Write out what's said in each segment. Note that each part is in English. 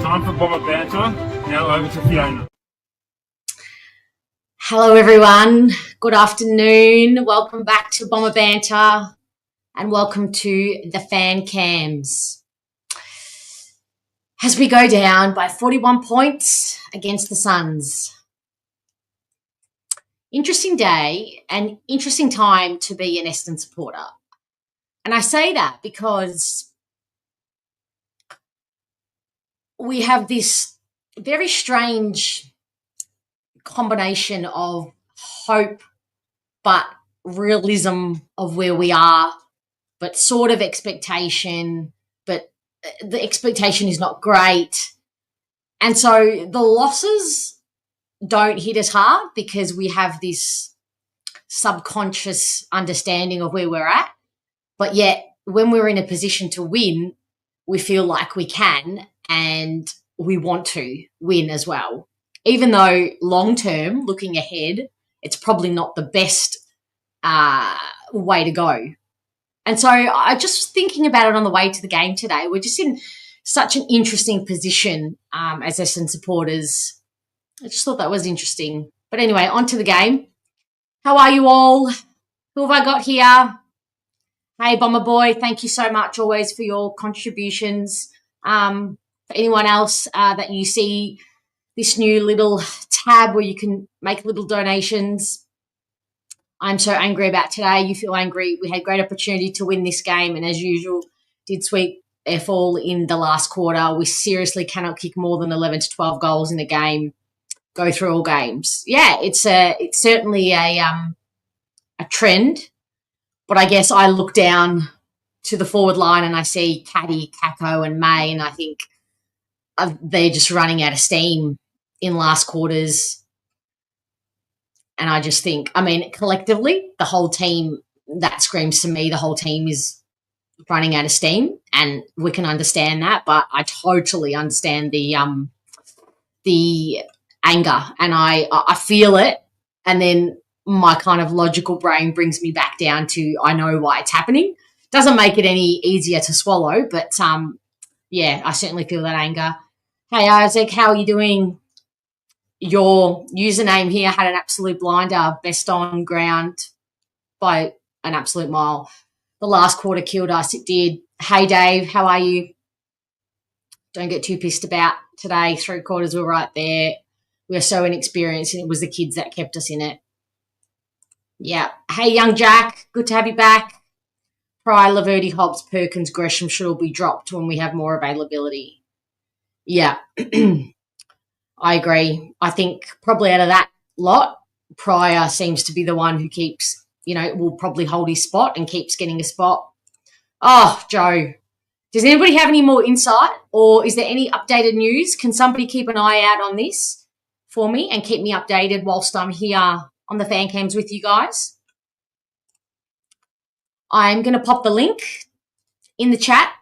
Time for Bomber Banter. Now over to Fiona. Hello everyone, good afternoon. Welcome back to Bomber Banter and welcome to the fan CAMS. As we go down by 41 points against the Suns. Interesting day and interesting time to be an Essendon supporter. And I say that because we have this very strange combination of hope but realism of where we are, but sort of expectation, but the expectation is not great. And so the losses don't hit us hard because we have this subconscious understanding of where we're at. But yet when we're in a position to win, we feel like we can and we want to win as well. Even though long-term, looking ahead, it's probably not the best way to go. And so I just thinking about it on the way to the game today, we're just in such an interesting position as Essendon supporters. I just thought that was interesting. But anyway, on to the game. How are you all? Who have I got here? Hey, Bomber Boy, thank you so much always for your contributions. For anyone else that you see this new little tab where you can make little donations, I'm so angry about today. You feel angry. We had great opportunity to win this game and as usual did sweep AFL in the last quarter. We seriously cannot kick more than 11 to 12 goals in a game. Go through all games. Yeah, it's certainly a trend, but I guess I look down to the forward line and I see Caddy, Kako and May and I think they're just running out of steam in last quarters. And I just think, I mean, collectively, the whole team, that screams to me, the whole team is running out of steam and we can understand that, but I totally understand the anger and I feel it, and then my kind of logical brain brings me back down to I know why it's happening. Doesn't make it any easier to swallow, but yeah, I certainly feel that anger. Hey Isaac, how are you doing? Your username here had an absolute blinder, best on ground by an absolute mile. The last quarter killed us, it did. Hey Dave, how are you? Don't get too pissed about today. 3 quarters were right there. We are so inexperienced and it was the kids that kept us in it. Yeah. Hey, young Jack, good to have you back. Pryor, Laverty, Hobbs, Perkins, Gresham should all be dropped when we have more availability. Yeah, I agree. I think probably out of that lot, Pryor seems to be the one who keeps, will probably hold his spot and keeps getting a spot. Oh, Joe. Does anybody have any more insight or is there any updated news? Can somebody keep an eye out on this for me and keep me updated whilst I'm here on the fan cams with you guys? I'm going to pop the link in the chat.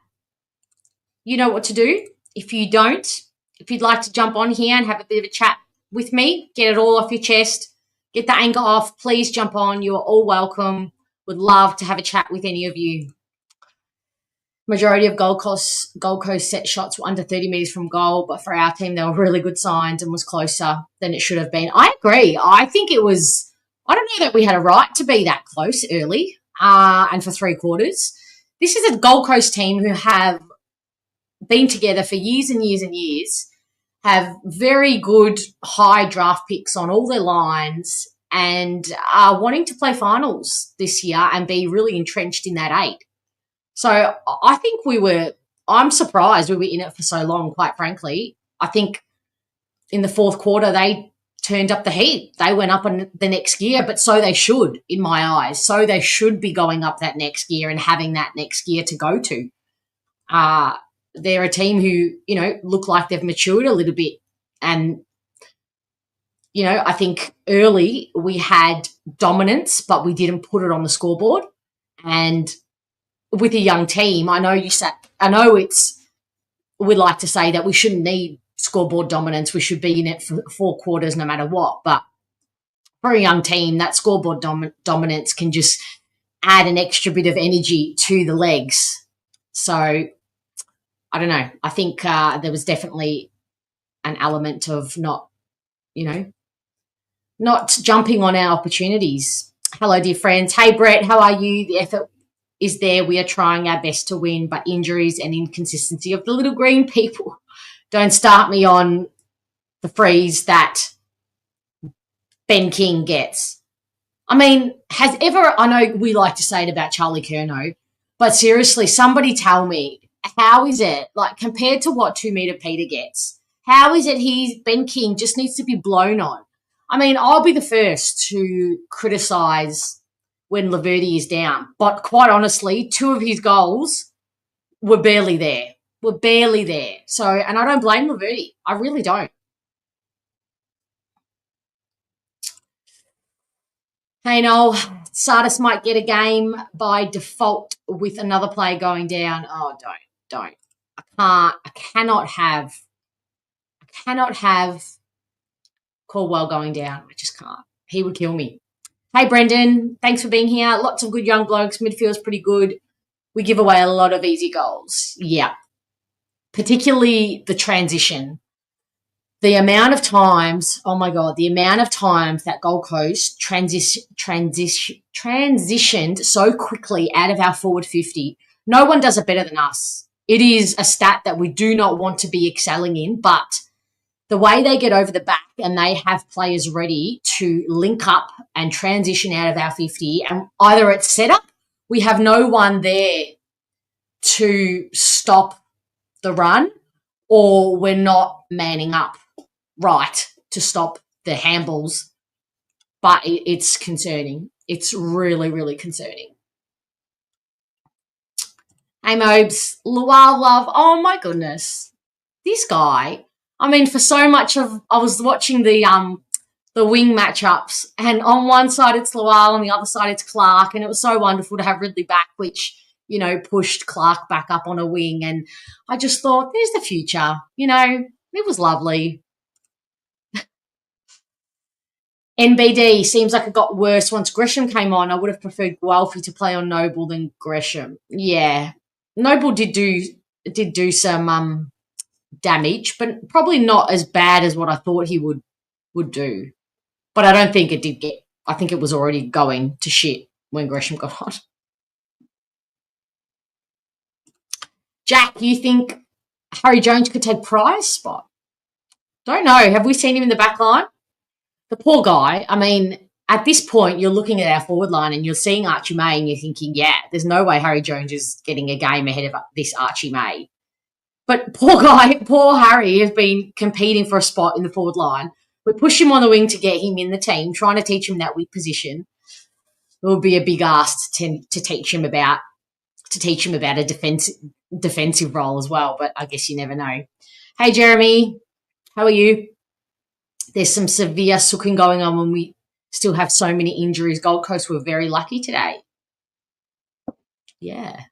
You know what to do. If you don't, if you'd like to jump on here and have a bit of a chat with me, get it all off your chest, get the anger off, please jump on. You are all welcome. Would love to have a chat with any of you. Majority of Gold Coast set shots were under 30 metres from goal, but for our team, they were really good signs and was closer than it should have been. I agree. I think it was, I don't know that we had a right to be that close early and for 3 quarters. This is a Gold Coast team who have been together for years and years and years, have very good high draft picks on all their lines and are wanting to play finals this year and be really entrenched in that 8. So I think I'm surprised we were in it for so long, quite frankly. I think in the 4th quarter, they turned up the heat. They went up in the next gear, but so they should, in my eyes. So they should be going up that next gear and having that next gear to go to. They're a team who, look like they've matured a little bit. And, I think early we had dominance, but we didn't put it on the scoreboard. And with a young team, we'd like to say that we shouldn't need scoreboard dominance. We should be in it for 4 quarters no matter what. But for a young team, that scoreboard dominance can just add an extra bit of energy to the legs. So I don't know. I think there was definitely an element of not jumping on our opportunities. Hello, dear friends. Hey, Brett, how are you? The effort is there. We are trying our best to win, but injuries and inconsistency of the little green people. Don't start me on the freeze that Ben King gets. I mean, I know we like to say it about Charlie Curnow, but seriously, somebody tell me, how is it, like, compared to what 2 Metre Peter gets, how is it Ben King just needs to be blown on? I mean, I'll be the first to criticise when Laverty is down, but quite honestly, 2 of his goals were barely there. So, and I don't blame Laverty. I really don't. Hey, Noel, Sardis might get a game by default with another player going down. Oh, don't. I cannot have Caldwell going down. I just can't. He would kill me. Hey, Brendan, thanks for being here. Lots of good young blokes. Midfield's pretty good. We give away a lot of easy goals. Yeah. Particularly the transition. The amount of times, oh my God, the amount of times that Gold Coast transitioned so quickly out of our forward 50. No one does it better than us. It is a stat that we do not want to be excelling in, but the way they get over the back and they have players ready to link up and transition out of our 50, and either it's set up, we have no one there to stop the run, or we're not manning up right to stop the handballs. But it's concerning. It's really, really concerning. Hey, Mobes. Luau Love. Oh, my goodness. This guy, I mean, for so much of, I was watching the wing matchups, and on one side it's Luau, on the other side it's Clark, and it was so wonderful to have Ridley back, which, pushed Clark back up on a wing, and I just thought, there's the future, it was lovely. NBD seems like it got worse once Gresham came on. I would have preferred Guelphy to play on Noble than Gresham. Yeah, Noble did do some damage, but probably not as bad as what I thought he would do. But I don't think it did get. I think it was already going to shit when Gresham got on. Jack, you think Harry Jones could take Prior's spot? Don't know. Have we seen him in the back line? The poor guy, I mean, at this point, you're looking at our forward line and you're seeing Archie May and you're thinking, yeah, there's no way Harry Jones is getting a game ahead of this Archie May. But poor Harry has been competing for a spot in the forward line. We push him on the wing to get him in the team, trying to teach him that weak position. It would be a big ask to teach him about a defensive role as well, but I guess you never know. Hey, Jeremy, how are you? There's some severe sooking going on when we still have so many injuries. Gold Coast were very lucky today. Yeah.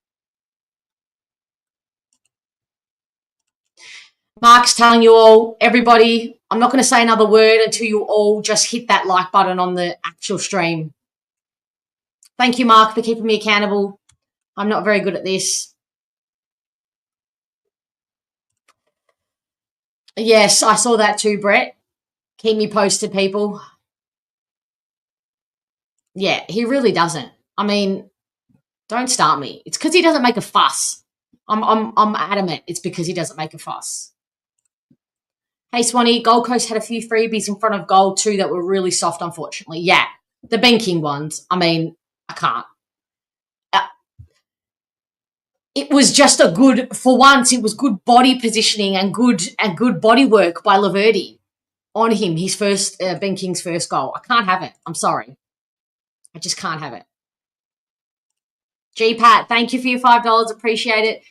Mark's telling you all, everybody, I'm not going to say another word until you all just hit that like button on the actual stream. Thank you, Mark, for keeping me accountable. I'm not very good at this. Yes, I saw that too, Brett. Keep me posted, people. Yeah, he really doesn't. I mean, don't start me. It's because he doesn't make a fuss. I'm adamant it's because he doesn't make a fuss. Hey, Swanee, Gold Coast had a few freebies in front of goal too that were really soft, unfortunately. Yeah, the Ben King ones. I mean, I can't. It was just for once, it was good body positioning and good body work by Laverty on him, his first, Ben King's first goal. I can't have it. I'm sorry. I just can't have it. G-Pat, thank you for your $5. Appreciate it.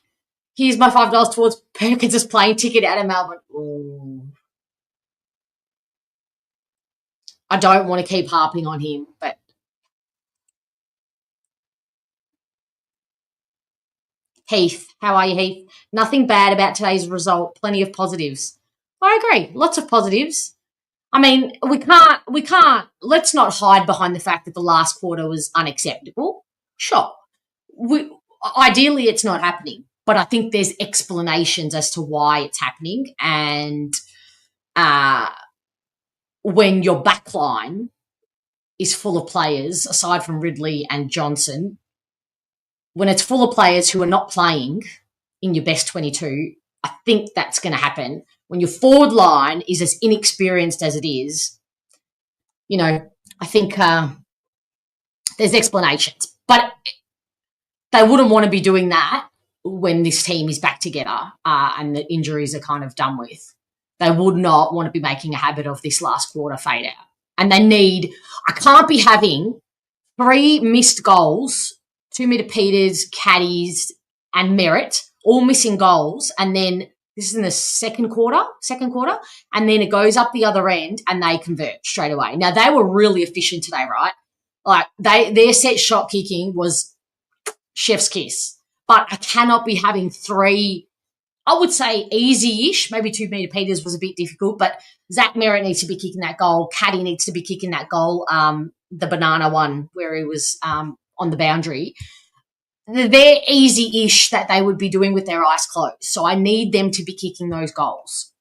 Here's my $5 towards Perkins' plane ticket out of Melbourne. Ooh. I don't want to keep harping on him, but Heath, how are you, Heath? Nothing bad about today's result. Plenty of positives. I agree. Lots of positives. I mean, we can't, let's not hide behind the fact that the last quarter was unacceptable. Sure. Ideally, it's not happening, but I think there's explanations as to why it's happening, and when your back line is full of players, aside from Ridley and Johnson, when it's full of players who are not playing in your best 22, I think that's going to happen. When your forward line is as inexperienced as it is, I think there's explanations. But they wouldn't want to be doing that when this team is back together and the injuries are kind of done with. They would not want to be making a habit of this last quarter fade out. And I can't be having 3 missed goals, 2 metre Peters, caddies, and Merritt, all missing goals. And then this is in the second quarter, and then it goes up the other end and they convert straight away. Now, they were really efficient today, right? Like their set shot kicking was chef's kiss. But I cannot be having 3, I would say easy-ish, maybe 2 metre Peters was a bit difficult, but Zach Merritt needs to be kicking that goal. Caddy needs to be kicking that goal, the banana one where he was on the boundary. They're easy-ish that they would be doing with their eyes closed. So I need them to be kicking those goals.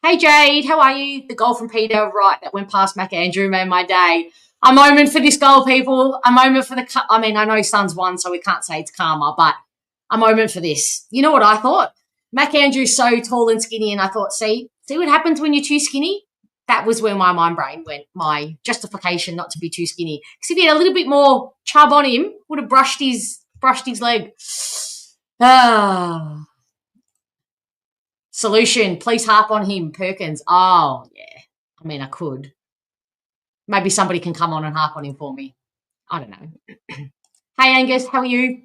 Hey, Jade, how are you? The goal from Peter, right, that went past McAndrew made my day. A moment for this goal, people. A moment for I know Suns won, so we can't say it's karma, but a moment for this. You know what I thought? McAndrew's so tall and skinny, and I thought, see what happens when you're too skinny? That was where my mind brain went, my justification not to be too skinny. Because if he had a little bit more chub on him, would have brushed his leg. Solution, please harp on him, Perkins. Oh, yeah. I could. Maybe somebody can come on and harp on him for me. I don't know. Hey, Angus, how are you?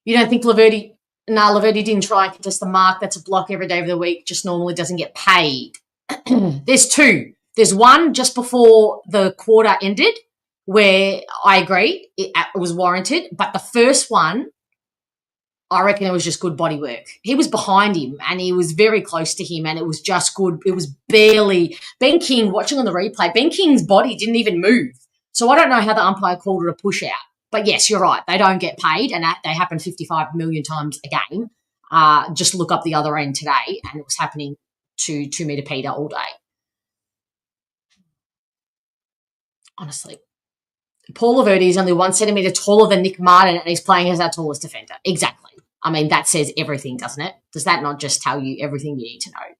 You don't think Laverty... No, Laverty didn't try and contest the mark. That's a block every day of the week. Just normally doesn't get paid. There's 2. There's one just before the quarter ended where I agree it was warranted. But the first one, I reckon it was just good body work. He was behind him and he was very close to him and it was just good. It was barely... Ben King, watching on the replay, Ben King's body didn't even move. So I don't know how the umpire called it a push out. But yes, you're right. They don't get paid and they happen 55 million times a game. Just look up the other end today and it was happening to 2 metre Peter all day. Honestly. Paul Laverty is only 1 centimetre taller than Nick Martin and he's playing as our tallest defender. Exactly. That says everything, doesn't it? Does that not just tell you everything you need to know?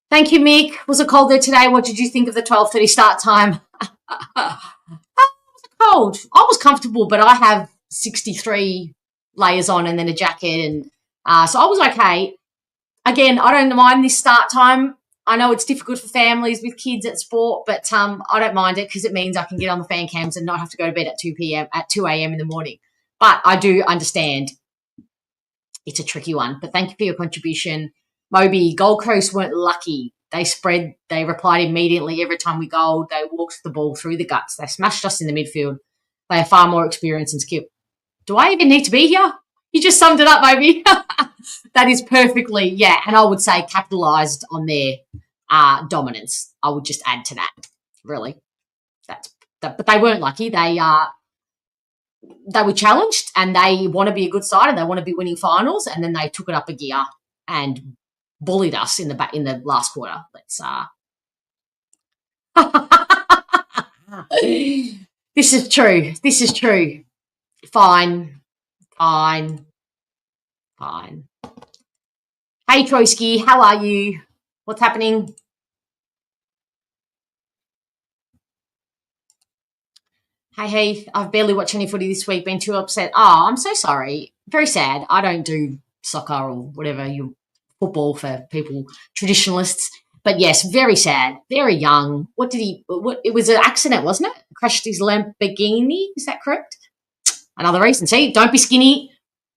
Thank you, Mick. Was it cold there today? What did you think of the 12:30 start time? Cold. I was comfortable, but I have 63 layers on and then a jacket, and so I was okay. Again, I don't mind this start time. I know it's difficult for families with kids at sport, but I don't mind it because it means I can get on the fan cams and not have to go to bed at 2 a.m. in the morning. But I do understand it's a tricky one. But thank you for your contribution. Moby, Gold Coast weren't lucky. They replied immediately every time we goaled. They walked the ball through the guts. They smashed us in the midfield. They have far more experience and skill. Do I even need to be here? You just summed it up, Moby. That is perfectly, yeah. And I would say capitalised on their dominance. I would just add to that, really. But they weren't lucky. They were challenged and they want to be a good side and they want to be winning finals, and then they took it up a gear and bullied us in the last quarter. This is true. Fine. Hey, Troisky, how are you? What's happening? Hey, I've barely watched any footy this week. Been too upset. Oh, I'm so sorry. Very sad. I don't do soccer or whatever, football for people, traditionalists. But yes, very sad, very young. It was an accident, wasn't it? Crashed his Lamborghini. Is that correct? Another reason. See, don't be skinny.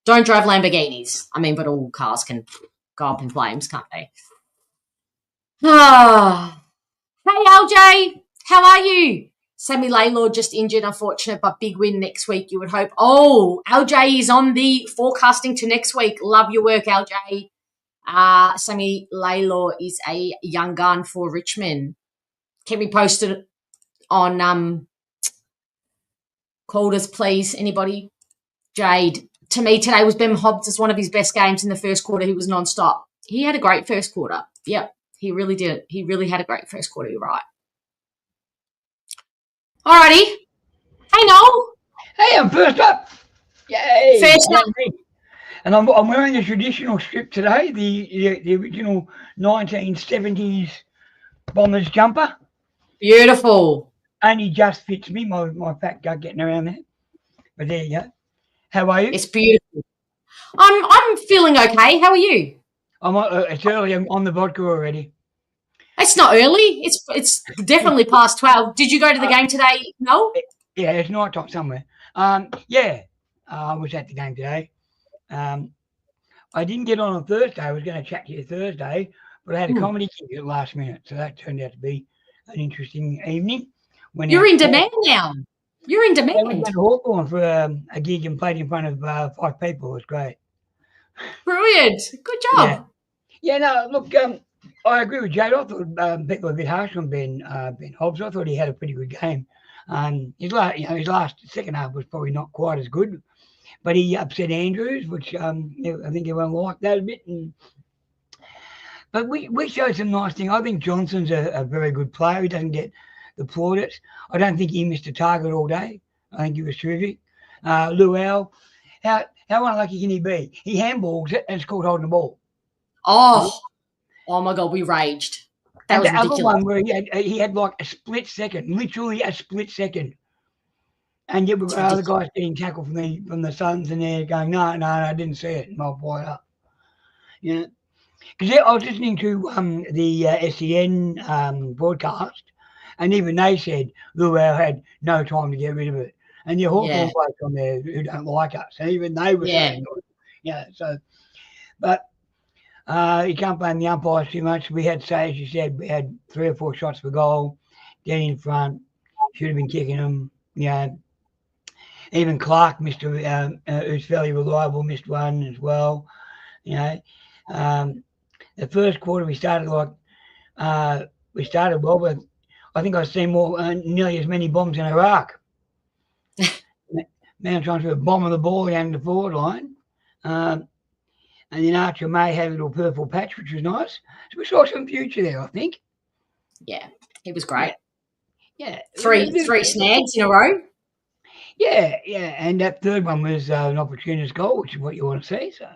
Don't drive Lamborghinis. But all cars can go up in flames, can't they? Ah. Hey, LJ. How are you? Sammy Laylord just injured, unfortunate, but big win next week, you would hope. Oh, LJ is on the forecasting to next week. Love your work, LJ. Sammy Laylor is a young gun for Richmond. Can we post it on called us, please? Anybody? Jade, to me today was Ben Hobbs as one of his best games in the first quarter. He was non-stop. He had a great first quarter. Yep, he really did. He really had a great first quarter. You're right. Alrighty. Hey, Noel. Hey, I'm first up. Yay! First up. And I'm wearing the traditional strip today, the original 1970s Bombers jumper. Beautiful. Only just fits me, my fat gut getting around there. But there you go. How are you? It's beautiful. I'm feeling okay. How are you? It's early. I'm on the vodka already. It's not early. It's definitely past 12. Did you go to the game today, Noel? Yeah, it's night time somewhere. Yeah, I was at the game today. I didn't get on Thursday. I was going to chat to you Thursday, but I had a comedy gig at the last minute, so that turned out to be an interesting evening. You're in demand now. You're in I demand. went to Hawthorne for a gig and played in front of 5 people. It was great. Brilliant. Good job. Yeah, no, look, I agree with Jade. I thought people were a bit harsh on Ben Hobbs. I thought he had a pretty good game. His last second half was probably not quite as good, but he upset Andrews, which I think everyone liked that a bit. But we showed some nice things. I think Johnson's a very good player. He doesn't get the plaudits. I don't think he missed a target all day. I think he was terrific. Luau, how unlucky can he be? He handballs it and it's called holding the ball. Oh my God, we raged. That was ridiculous. Other one where he had like a split second, literally a split second. And yet we've got other guys getting tackled from the Suns and they're going, no, I didn't see it. And I'll buy it up. You know? Because I was listening to the SEN broadcast, and even they said Luau had no time to get rid of it. And the Hawthorne blokes on there who don't like us, and even they were saying, so. But you can't blame the umpires too much. We had, as you said, we had 3 or 4 shots for goal, get in front, should have been kicking them. Even Clark missed who's fairly reliable, missed one as well. The first quarter we started well, but I think I've seen nearly as many bombs in Iraq. Man trying to bomb the ball down the forward line. And then Archer May had a little purple patch, which was nice. So we saw some future there, I think. Yeah, it was great. Yeah. Three snags in a row. Yeah. And that third one was an opportunist goal, which is what you want to see. So,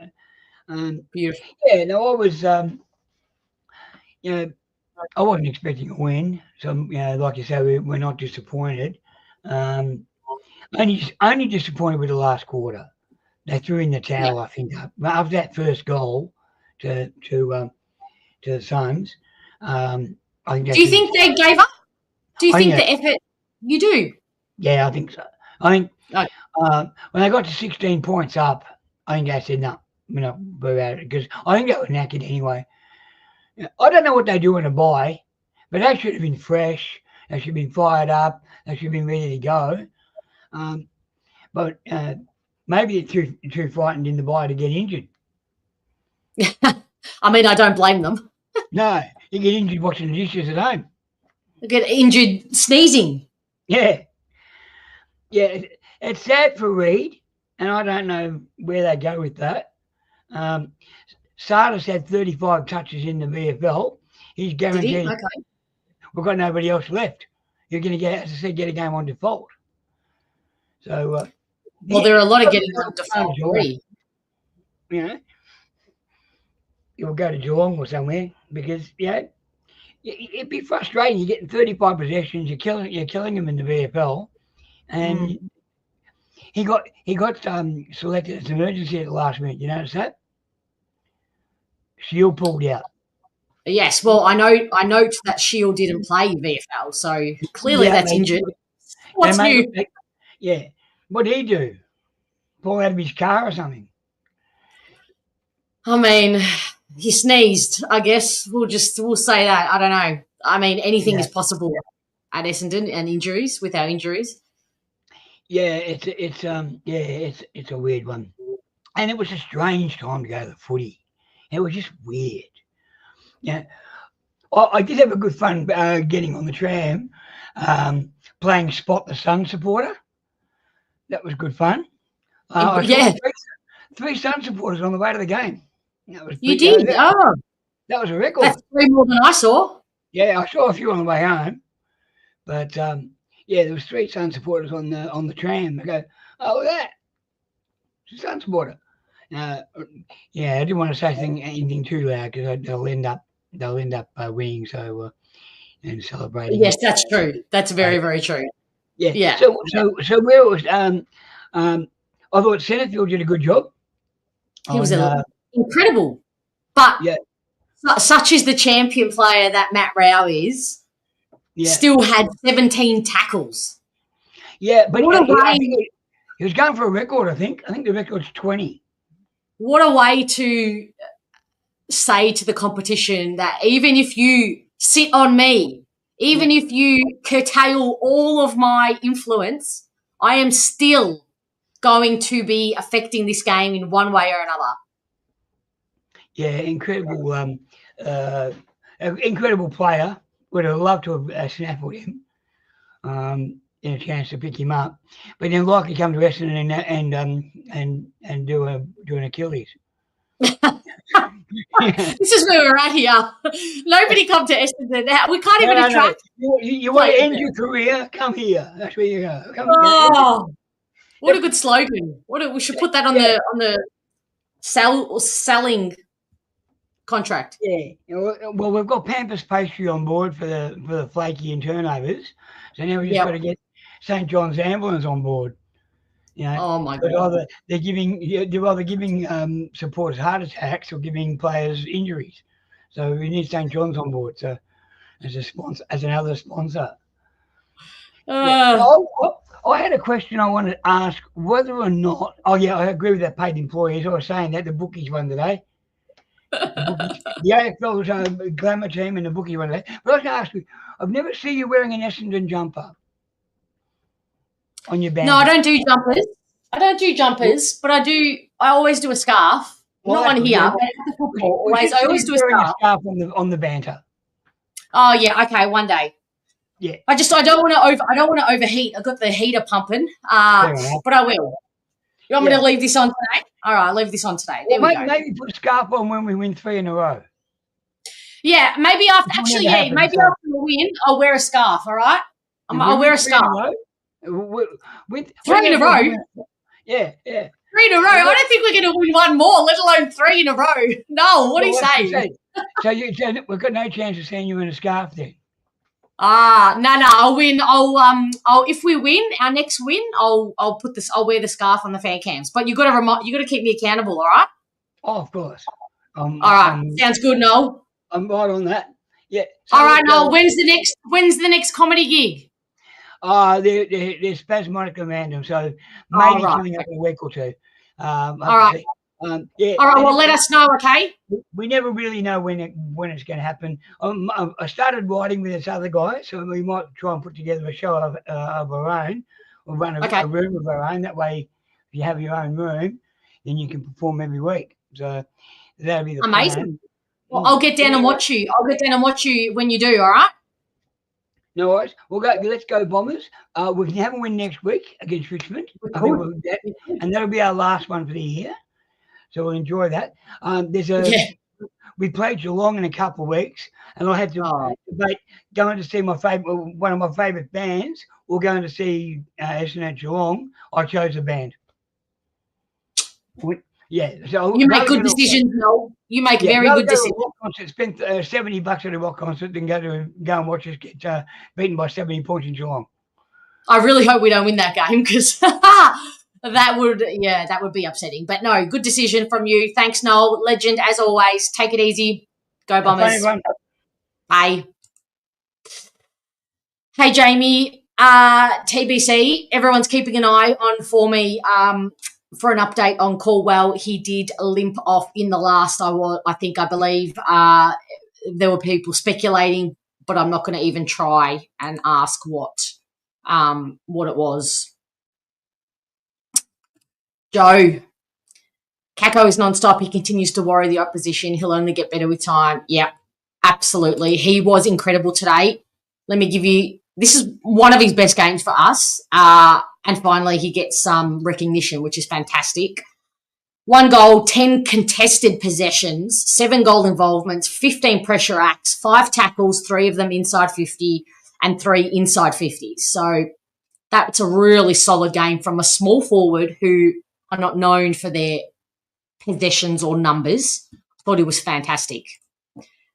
beautiful. Yeah, no, I was, I wasn't expecting a win. So, like you say, we're not disappointed. Only disappointed with the last quarter. They threw in the towel, I think, after that first goal to the Suns. I think. Do you think they gave up? Do you think the effort? You do? Yeah, I think so. I think when they got to 16 points up, I think they said no, we're out of it, because I think they were knackered anyway. I don't know what they do in a bye, but they should have been fresh. They should have been fired up. They should have been ready to go. But maybe they're too frightened in the bye to get injured. I mean, I don't blame them. No, you get injured watching the dishes at home. You get injured sneezing. Yeah. It's sad for Reed, and I don't know where they go with that. Sardis had 35 touches in the VFL. He's guaranteed. Did he? Okay. We've got nobody else left. You're going to get, as I said, get a game on default. So, there are a lot of getting on default already. You'll go to Geelong or somewhere because it'd be frustrating. You're getting 35 possessions. You're killing them in the VFL, and he got selected as emergency at the last minute. You notice that? Shield pulled out. Yes, well, I note that Shield didn't play VFL, so clearly that's injured. What's new? What did he do? Pull out of his car or something? I mean, he sneezed, I guess. We'll say that. I don't know. I mean, anything is possible at Essendon and injuries, with our injuries. Yeah, it's a weird one. And it was a strange time to go to the footy. It was just weird. Yeah. I did have a good fun getting on the tram, playing Spot the Sun supporter. That was good fun. I 3 Sun supporters on the way to the game. That was You did? Oh, that was a record. that's 3 more than I saw. Yeah, I saw a few on the way home, but yeah, there was 3 Sun supporters on the tram. They go, oh, that it's a Sun supporter. Yeah, I didn't want to say anything too loud because they'll end up winning. So and celebrating. Yes, that's true. That's very, very true. Yeah. Yeah. So where it was, I thought Setterfield did a good job. He was incredible, but yeah, such is the champion player that Matt Rao is. Yeah. Still had 17 tackles. Yeah, but what a way! He was going for a record. I think the record's 20. What a way to say to the competition that even if you sit on me, even if you curtail all of my influence, I am still going to be affecting this game in one way or another. Yeah, incredible, incredible player. Would have loved to have snaffled him, in a chance to pick him up, but then likely come to Essendon and do an Achilles. This is where we're at here. Nobody come to Essendon. We can't even attract. No. You want to end your career? Come here. That's where you go. What a good slogan! We should put that on the selling contract. Yeah. Well, we've got Pampers pastry on board for the flaky and turnovers, so now we just got to get St. John's ambulance on board. You know, oh my God! They're either giving supporters heart attacks or giving players injuries. So we need St. John's on board. So as a sponsor, as another sponsor. I had a question I wanted to ask whether or not. Oh yeah, I agree with that paid employees. I was saying that the bookies won today. The AFL glamour team and the bookies won today. But I was going to ask you, I've never seen you wearing an Essendon jumper on your band. No, I don't do jumpers. But I always do a scarf. Well, not on here, but at the football. I always do a scarf. On the banter. Oh yeah, okay, one day. Yeah. I don't want to overheat. I've got the heater pumping. But I will. You want me to leave this on today? All right, I'll leave this on today. There we go. Maybe put a scarf on when we win 3 in a row. Yeah, maybe after maybe after we win, I'll wear a scarf, all right? I'll wear a scarf. 3 in a row? Yeah. 3 in a row? I don't think we're going to win one more, let alone 3 in a row. No, what do you say? So we've got no chance of seeing you in a scarf then? No, I'll win. I'll if we win our next win, I'll wear the scarf on the fan cams. But you got to keep me accountable, all right? Oh, of course. All right, sounds good, Noel. I'm right on that. Yeah. So all right, Noel. When's the next comedy gig? They're spasmodically random, so maybe coming up in a week or two. All right. All right. Well, let us know, okay? We never really know when it's going to happen. I started writing with this other guy, so we might try and put together a show of our own, or run a room of our own. That way, if you have your own room, then you can perform every week. So that'll be the amazing. Plan. Well, I'll get down and watch you. I'll get down and watch you when you do. All right. No worries. Let's go Bombers. We can have a win next week against Richmond. I think and that'll be our last one for the year. So we'll enjoy that. We play Geelong in a couple of weeks, and I had to debate going to see one of my favourite bands or going to see Essendon Geelong. I chose a band. So you make good decisions, Noel. You make very good decisions. Spend $70 at a rock concert, then go and watch us get beaten by 70 points in Geelong. I really hope we don't win that game because that would be upsetting. But no, good decision from you. Thanks, Noel. Legend as always. Take it easy. Go Bombers. Bye. Hey Jamie, TBC. Everyone's keeping an eye on for me. For an update on Caldwell, he did limp off in the last. I believe there were people speculating, but I'm not going to even try and ask what it was. Joe, Kako is non-stop. He continues to worry the opposition. He'll only get better with time. Yeah, absolutely. He was incredible today. Let me give you. This is one of his best games for us. And finally, he gets some recognition, which is fantastic. 1 goal, 10 contested possessions, 7 goal involvements, 15 pressure acts, 5 tackles, 3 of them inside 50 and 3 inside 50s. So that's a really solid game from a small forward who are not known for their possessions or numbers. I thought it was fantastic.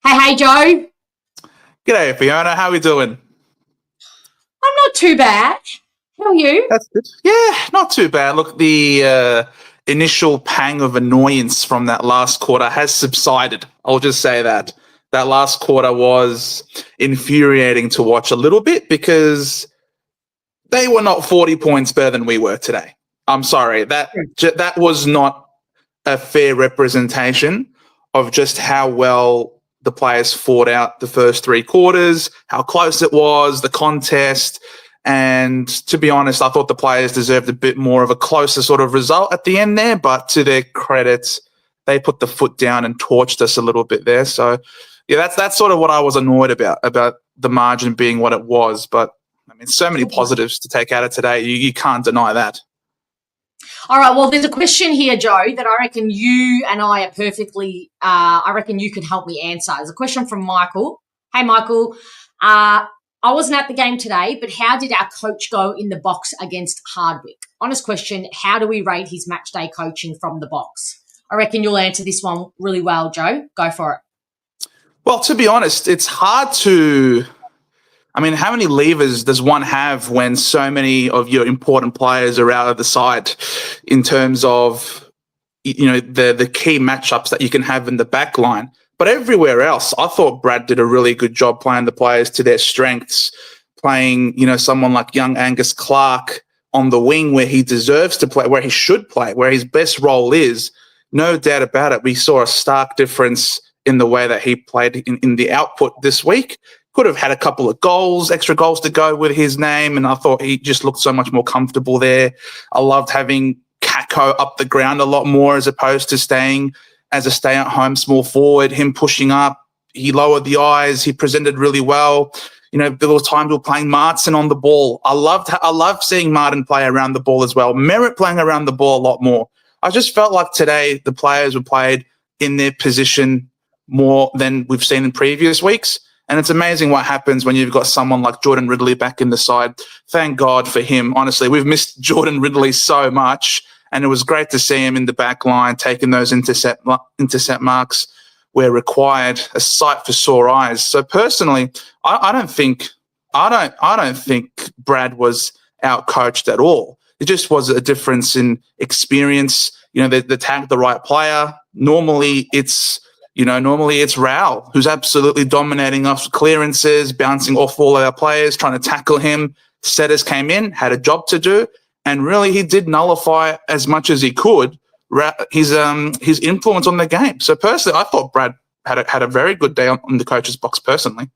Hey, Joe. G'day, Fiona. How are we doing? I'm not too bad. How are you? That's good. Yeah, not too bad. Look, the initial pang of annoyance from that last quarter has subsided. I'll just say that. That last quarter was infuriating to watch a little bit because they were not 40 points better than we were today. I'm sorry. That was not a fair representation of just how well the players fought out the first 3 quarters, how close it was, the contest. And to be honest, I thought the players deserved a bit more of a closer sort of result at the end there. But to their credit, they put the foot down and torched us a little bit there. So, yeah, that's sort of what I was annoyed about the margin being what it was. But, I mean, so many positives to take out of today. You can't deny that. All right, well, there's a question here, Joe, that I reckon you and I are perfectly I reckon you could help me answer. There's a question from Michael. Hey, Michael. I wasn't at the game today, but how did our coach go in the box against Hardwick? Honest question, how do we rate his match day coaching from the box? I reckon you'll answer this one really well, Joe. Go for it. Well, to be honest, it's hard to... I mean, how many levers does one have when so many of your important players are out of the side in terms of, you know, the key matchups that you can have in the back line? But everywhere else, I thought Brad did a really good job playing the players to their strengths, playing, you know, someone like young Angus Clark on the wing where he deserves to play, where he should play, where his best role is. No doubt about it. We saw a stark difference in the way that he played in the output this week. Could have had a couple of goals, extra goals to go with his name, and I thought he just looked so much more comfortable there. I loved having Kako up the ground a lot more as opposed to staying as a stay-at-home small forward, him pushing up. He lowered the eyes. He presented really well. You know, there was times we were playing Martin on the ball. I loved seeing Martin play around the ball as well. Merritt playing around the ball a lot more. I just felt like today the players were played in their position more than we've seen in previous weeks. And it's amazing what happens when you've got someone like Jordan Ridley back in the side. Thank God for him. Honestly, we've missed Jordan Ridley so much. And it was great to see him in the back line, taking those intercept marks where required, a sight for sore eyes. So personally, I don't think Brad was out-coached at all. It just was a difference in experience. You know, they tagged the right player. Normally it's Raul who's absolutely dominating us, clearances, bouncing off all of our players, trying to tackle him. Setters came in, had a job to do. And really, he did nullify as much as he could his influence on the game. So personally, I thought Brad had a very good day on the coach's box. Personally,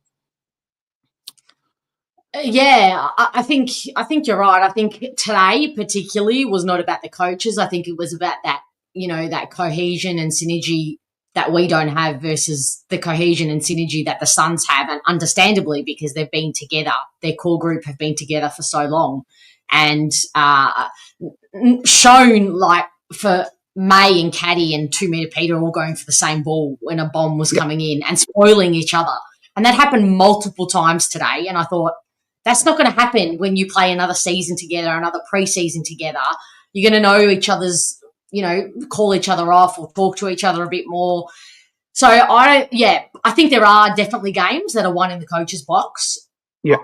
yeah, I think you're right. I think today particularly was not about the coaches. I think it was about that, you know, that cohesion and synergy that we don't have versus the cohesion and synergy that the Suns have, and understandably because they've been together. Their core group have been together for so long. And shown like for May and Caddy and 2 Meter Peter all going for the same ball when a bomb was coming in and spoiling each other. And that happened multiple times today. And I thought, that's not going to happen when you play another season together, another preseason together. You're going to know each other's, you know, call each other off or talk to each other a bit more. So I think there are definitely games that are won in the coach's box. Yeah.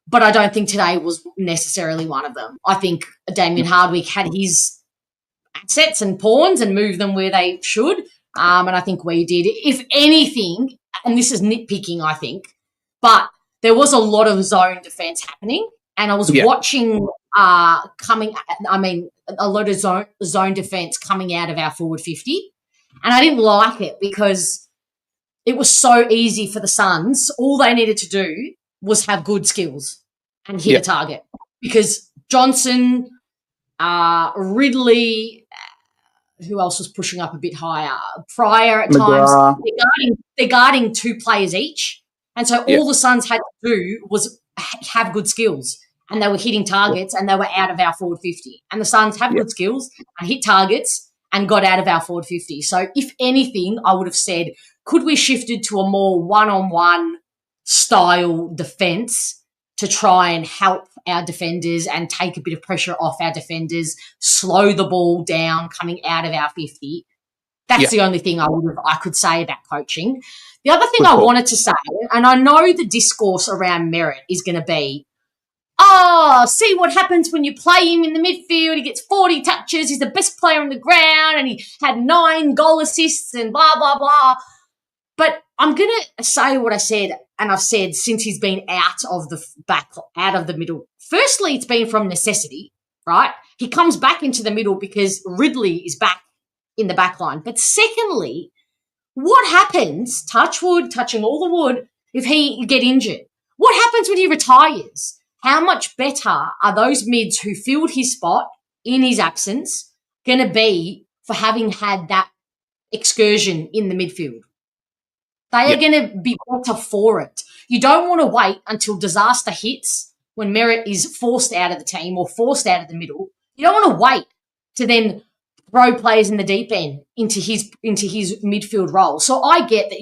But I don't think today was necessarily one of them. I think Damien Hardwick had his assets and pawns and moved them where they should. And I think we did. If anything, and this is nitpicking, I think, but there was a lot of zone defence happening. And I was watching a lot of zone defence coming out of our forward 50. And I didn't like it because it was so easy for the Suns. All they needed to do was have good skills and hit a target, because Johnson, Ridley, who else was pushing up a bit higher? Pryor at times. They're guarding 2 players each. And so all the Suns had to do was have good skills, and they were hitting targets and they were out of our forward 50. And the Suns have good skills and hit targets and got out of our forward 50. So if anything, I would have said, could we shifted to a more one-on-one style defence to try and help our defenders and take a bit of pressure off our defenders, slow the ball down coming out of our 50. That's the only thing I could say about coaching. The other thing I wanted to say, and I know the discourse around Merritt is going to be, see what happens when you play him in the midfield. He gets 40 touches. He's the best player on the ground and he had 9 goal assists and blah, blah, blah. But I'm going to say what I said, and I've said since he's been out of the middle. Firstly, it's been from necessity, right? He comes back into the middle because Ridley is back in the back line. But secondly, what happens, touch wood, touching all the wood, if he get injured? What happens when he retires? How much better are those mids who filled his spot in his absence going to be for having had that excursion in the midfield? They are going to be better for it. You don't want to wait until disaster hits when Merritt is forced out of the team or forced out of the middle. You don't want to wait to then throw players in the deep end into his midfield role. So I get that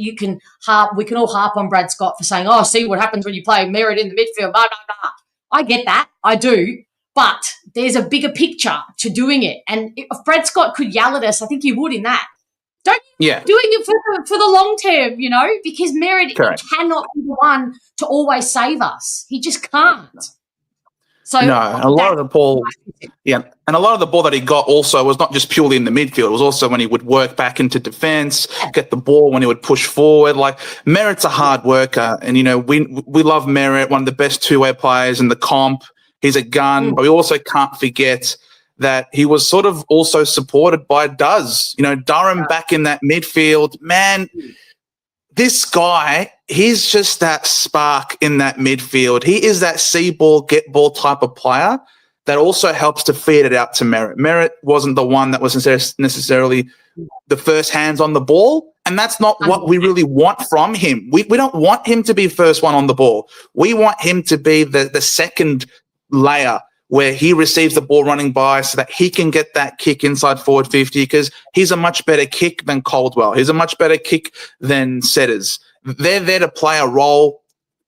we can all harp on Brad Scott for saying, see what happens when you play Merritt in the midfield, blah, blah, blah. I get that. I do. But there's a bigger picture to doing it. And if Brad Scott could yell at us, I think he would in that. Doing it for the long term, because Merritt cannot be the one to always save us. He just can't. So no, a lot of the ball, and a lot of the ball that he got also was not just purely in the midfield. It was also when he would work back into defence, get the ball when he would push forward. Like Merritt's a hard worker, and we love Merritt, one of the best two-way players in the comp. He's a gun, but we also can't forget that he was sort of also supported by Durham back in that midfield. Man, this guy, he's just that spark in that midfield. He is that see ball, get ball type of player that also helps to feed it out to Merritt. Merritt wasn't the one that was necessarily the first hands on the ball, and that's not what we really want from him. We don't want him to be first one on the ball. We want him to be the second layer where he receives the ball running by so that he can get that kick inside forward 50, because he's a much better kick than Caldwell. He's a much better kick than Setters. They're there to play a role,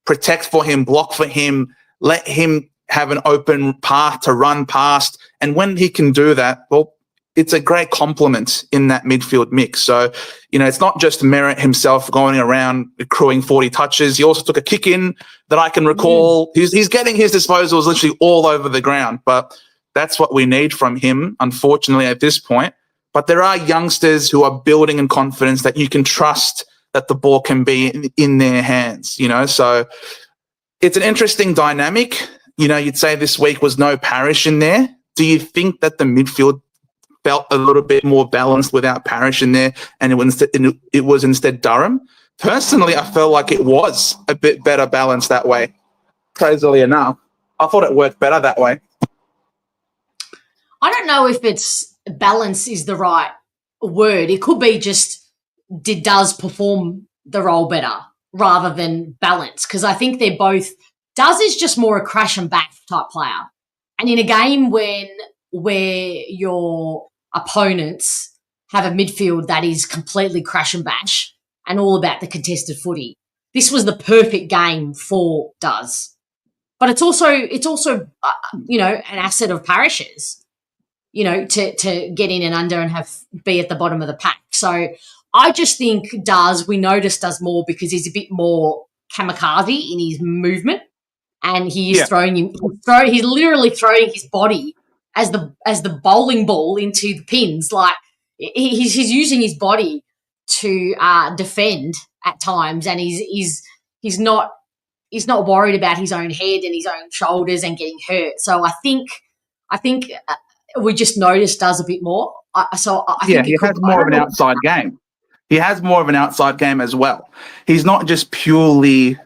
protect for him, block for him, let him have an open path to run past. And when he can do that, well, it's a great complement in that midfield mix. So, it's not just Merritt himself going around accruing 40 touches. He also took a kick in that I can recall. He's getting his disposals literally all over the ground, but that's what we need from him, unfortunately, at this point. But there are youngsters who are building in confidence that you can trust that the ball can be in their hands, So it's an interesting dynamic. You'd say this week was no Parrish in there. Do you think that the midfield felt a little bit more balanced without Parrish in there, and it was instead Durham? Personally, I felt like it was a bit better balanced that way. Crazily enough, I thought it worked better that way. I don't know if it's balance is the right word. It could be just does perform the role better rather than balance, because I think they're both. Does is just more a crash and back type player, and in a game where your opponents have a midfield that is completely crash and bash and all about the contested footy, this was the perfect game for Does. But it's also an asset of Parrish's, to get in and under and be at the bottom of the pack. So I just think we notice Does more because he's a bit more kamikaze in his movement, and he is he's literally throwing his body as the bowling ball into the pins. Like he's using his body to defend at times, and he's not worried about his own head and his own shoulders and getting hurt. So I think we just noticed Does a bit more. I think he has more of an outside game. He has more of an outside game as well. He's not just purely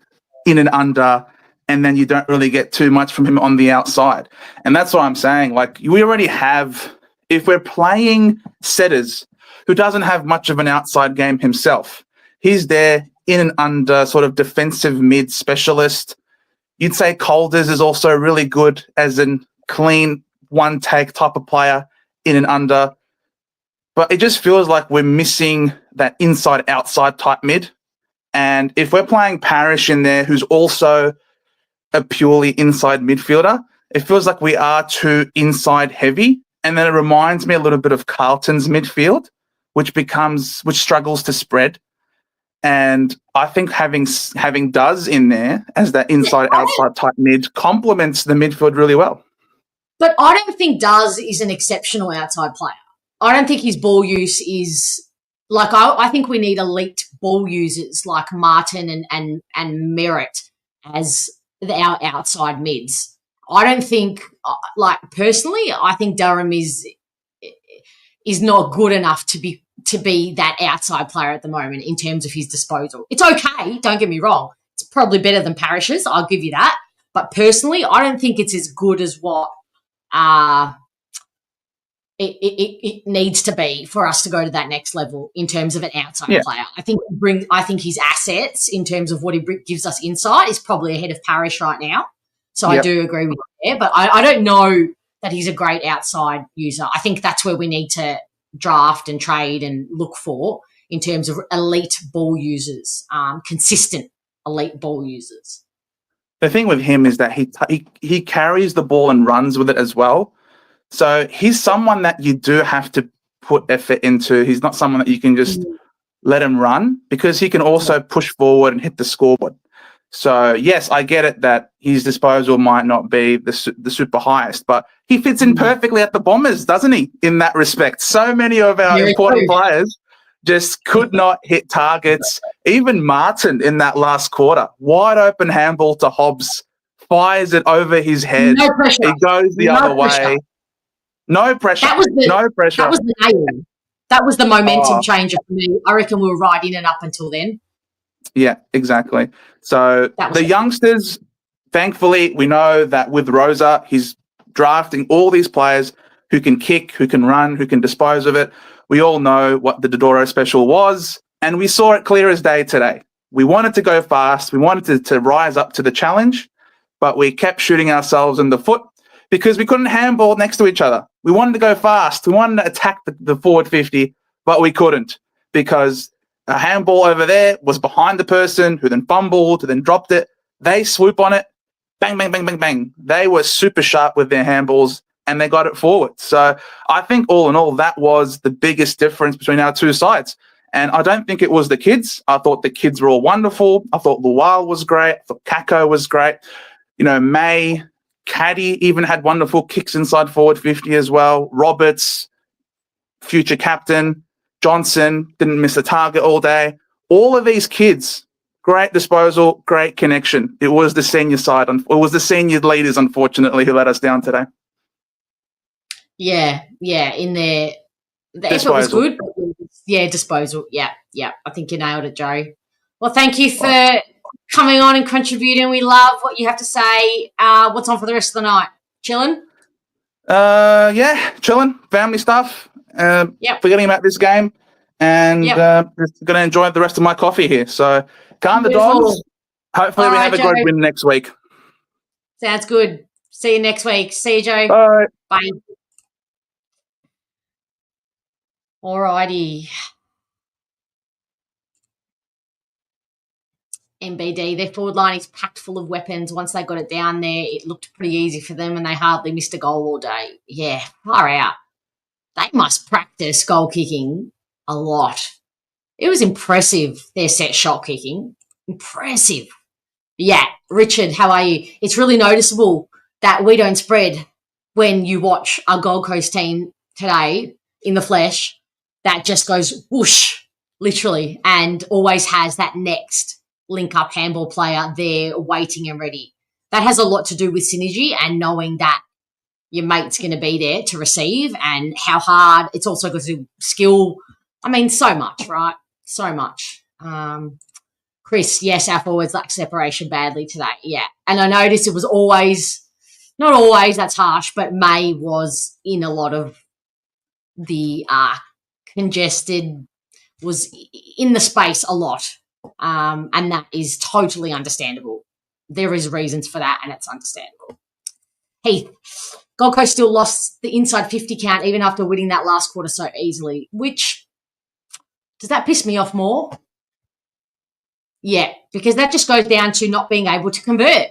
in and under, and then you don't really get too much from him on the outside. And that's what I'm saying. Like, we already have, if we're playing Setters, who doesn't have much of an outside game himself, he's there in and under, sort of defensive mid specialist. You'd say Colders is also really good as a clean one-take type of player in and under. but it just feels like we're missing that inside-outside type mid. And if we're playing Parrish in there, who's also a purely inside midfielder, it feels like we are too inside heavy. And then it reminds me a little bit of Carlton's midfield, which struggles to spread. And I think having Duz in there as that inside-outside type mid complements the midfield really well. But I don't think Duz is an exceptional outside player. I don't think his ball use is like I think we need elite ball users like Martin and Merritt as our outside mids. I don't think, like personally, I think Durham is not good enough to be that outside player at the moment in terms of his disposal. It's okay, don't get me wrong. It's probably better than Parrish's, I'll give you that. But personally, I don't think it's as good as what it needs to be for us to go to that next level in terms of an outside player. I think his assets in terms of what he gives us inside is probably ahead of Parrish right now. So I do agree with you there, but I don't know that he's a great outside user. I think that's where we need to draft and trade and look for in terms of elite ball users, consistent elite ball users. The thing with him is that he carries the ball and runs with it as well. So he's someone that you do have to put effort into. He's not someone that you can just let him run, because he can also push forward and hit the scoreboard. So, yes, I get it that his disposal might not be the super highest, but he fits in perfectly at the Bombers, doesn't he, in that respect? So many of our important players just could not hit targets. Even Martin in that last quarter, wide open handball to Hobbs, fires it over his head. No pressure. It goes the other way. No pressure. No pressure. That was the nail. That was the momentum changer for me. I reckon we were right in and up until then. Yeah, exactly. So the youngsters, thankfully, we know that with Rosa, he's drafting all these players who can kick, who can run, who can dispose of it. We all know what the Dodoro special was, and we saw it clear as day today. We wanted to go fast. We wanted to rise up to the challenge, but we kept shooting ourselves in the foot because we couldn't handball next to each other. We wanted to go fast. We wanted to attack the forward 50, but we couldn't because a handball over there was behind the person who then fumbled, who then dropped it. They swoop on it. Bang, bang, bang, bang, bang. They were super sharp with their handballs and they got it forward. So I think all in all, that was the biggest difference between our two sides. And I don't think it was the kids. I thought the kids were all wonderful. I thought Lual was great. I thought Kako was great. You know, May, Caddy even had wonderful kicks inside forward 50 as well. Roberts, future captain. Johnson didn't miss a target all day. All of these kids, great disposal, great connection. It was the senior side. It was the senior leaders, unfortunately, who let us down today. Yeah. In there, the disposal. Effort was good. But yeah, disposal. Yeah. I think you nailed it, Joe. Well, thank you for coming on and contributing. We love what you have to say. What's on for the rest of the night? Chilling? Yeah, chilling. Family stuff. Forgetting about this game. And just going to enjoy the rest of my coffee here. So, calm the dogs. Hopefully we have a good win next week. Sounds good. See you next week. See you, Joe. Bye. Bye. Alrighty. MBD, their forward line is packed full of weapons. Once they got it down there, it looked pretty easy for them and they hardly missed a goal all day. Yeah, far out. They must practice goal kicking a lot. It was impressive, their set shot kicking. Impressive. Yeah, Richard, how are you? It's really noticeable that we don't spread when you watch our Gold Coast team today in the flesh. That just goes whoosh, literally, and always has that next link-up handball player there waiting and ready. That has a lot to do with synergy and knowing that your mate's going to be there to receive and how hard. It's also got to do skill. I mean, so much, right? So much. Chris, yes, our forwards lack separation badly today. Yeah. And I noticed it was always, not always, that's harsh, but May was in a lot of the congested, was in the space a lot. And that is totally understandable. There is reasons for that and it's understandable. Heath, Gold Coast still lost the inside 50 count even after winning that last quarter so easily. Which, does that piss me off more? Yeah, because that just goes down to not being able to convert.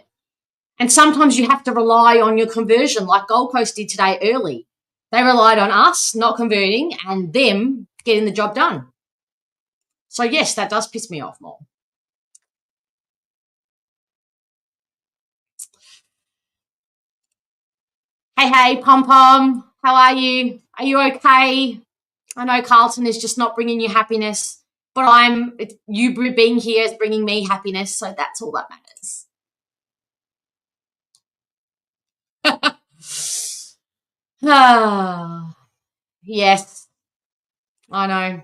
And sometimes you have to rely on your conversion like Gold Coast did today early. They relied on us not converting and them getting the job done. So, yes, that does piss me off more. Hey, Pom Pom, how are you? Are you okay? I know Carlton is just not bringing you happiness, but you being here is bringing me happiness, so that's all that matters. Yes, I know.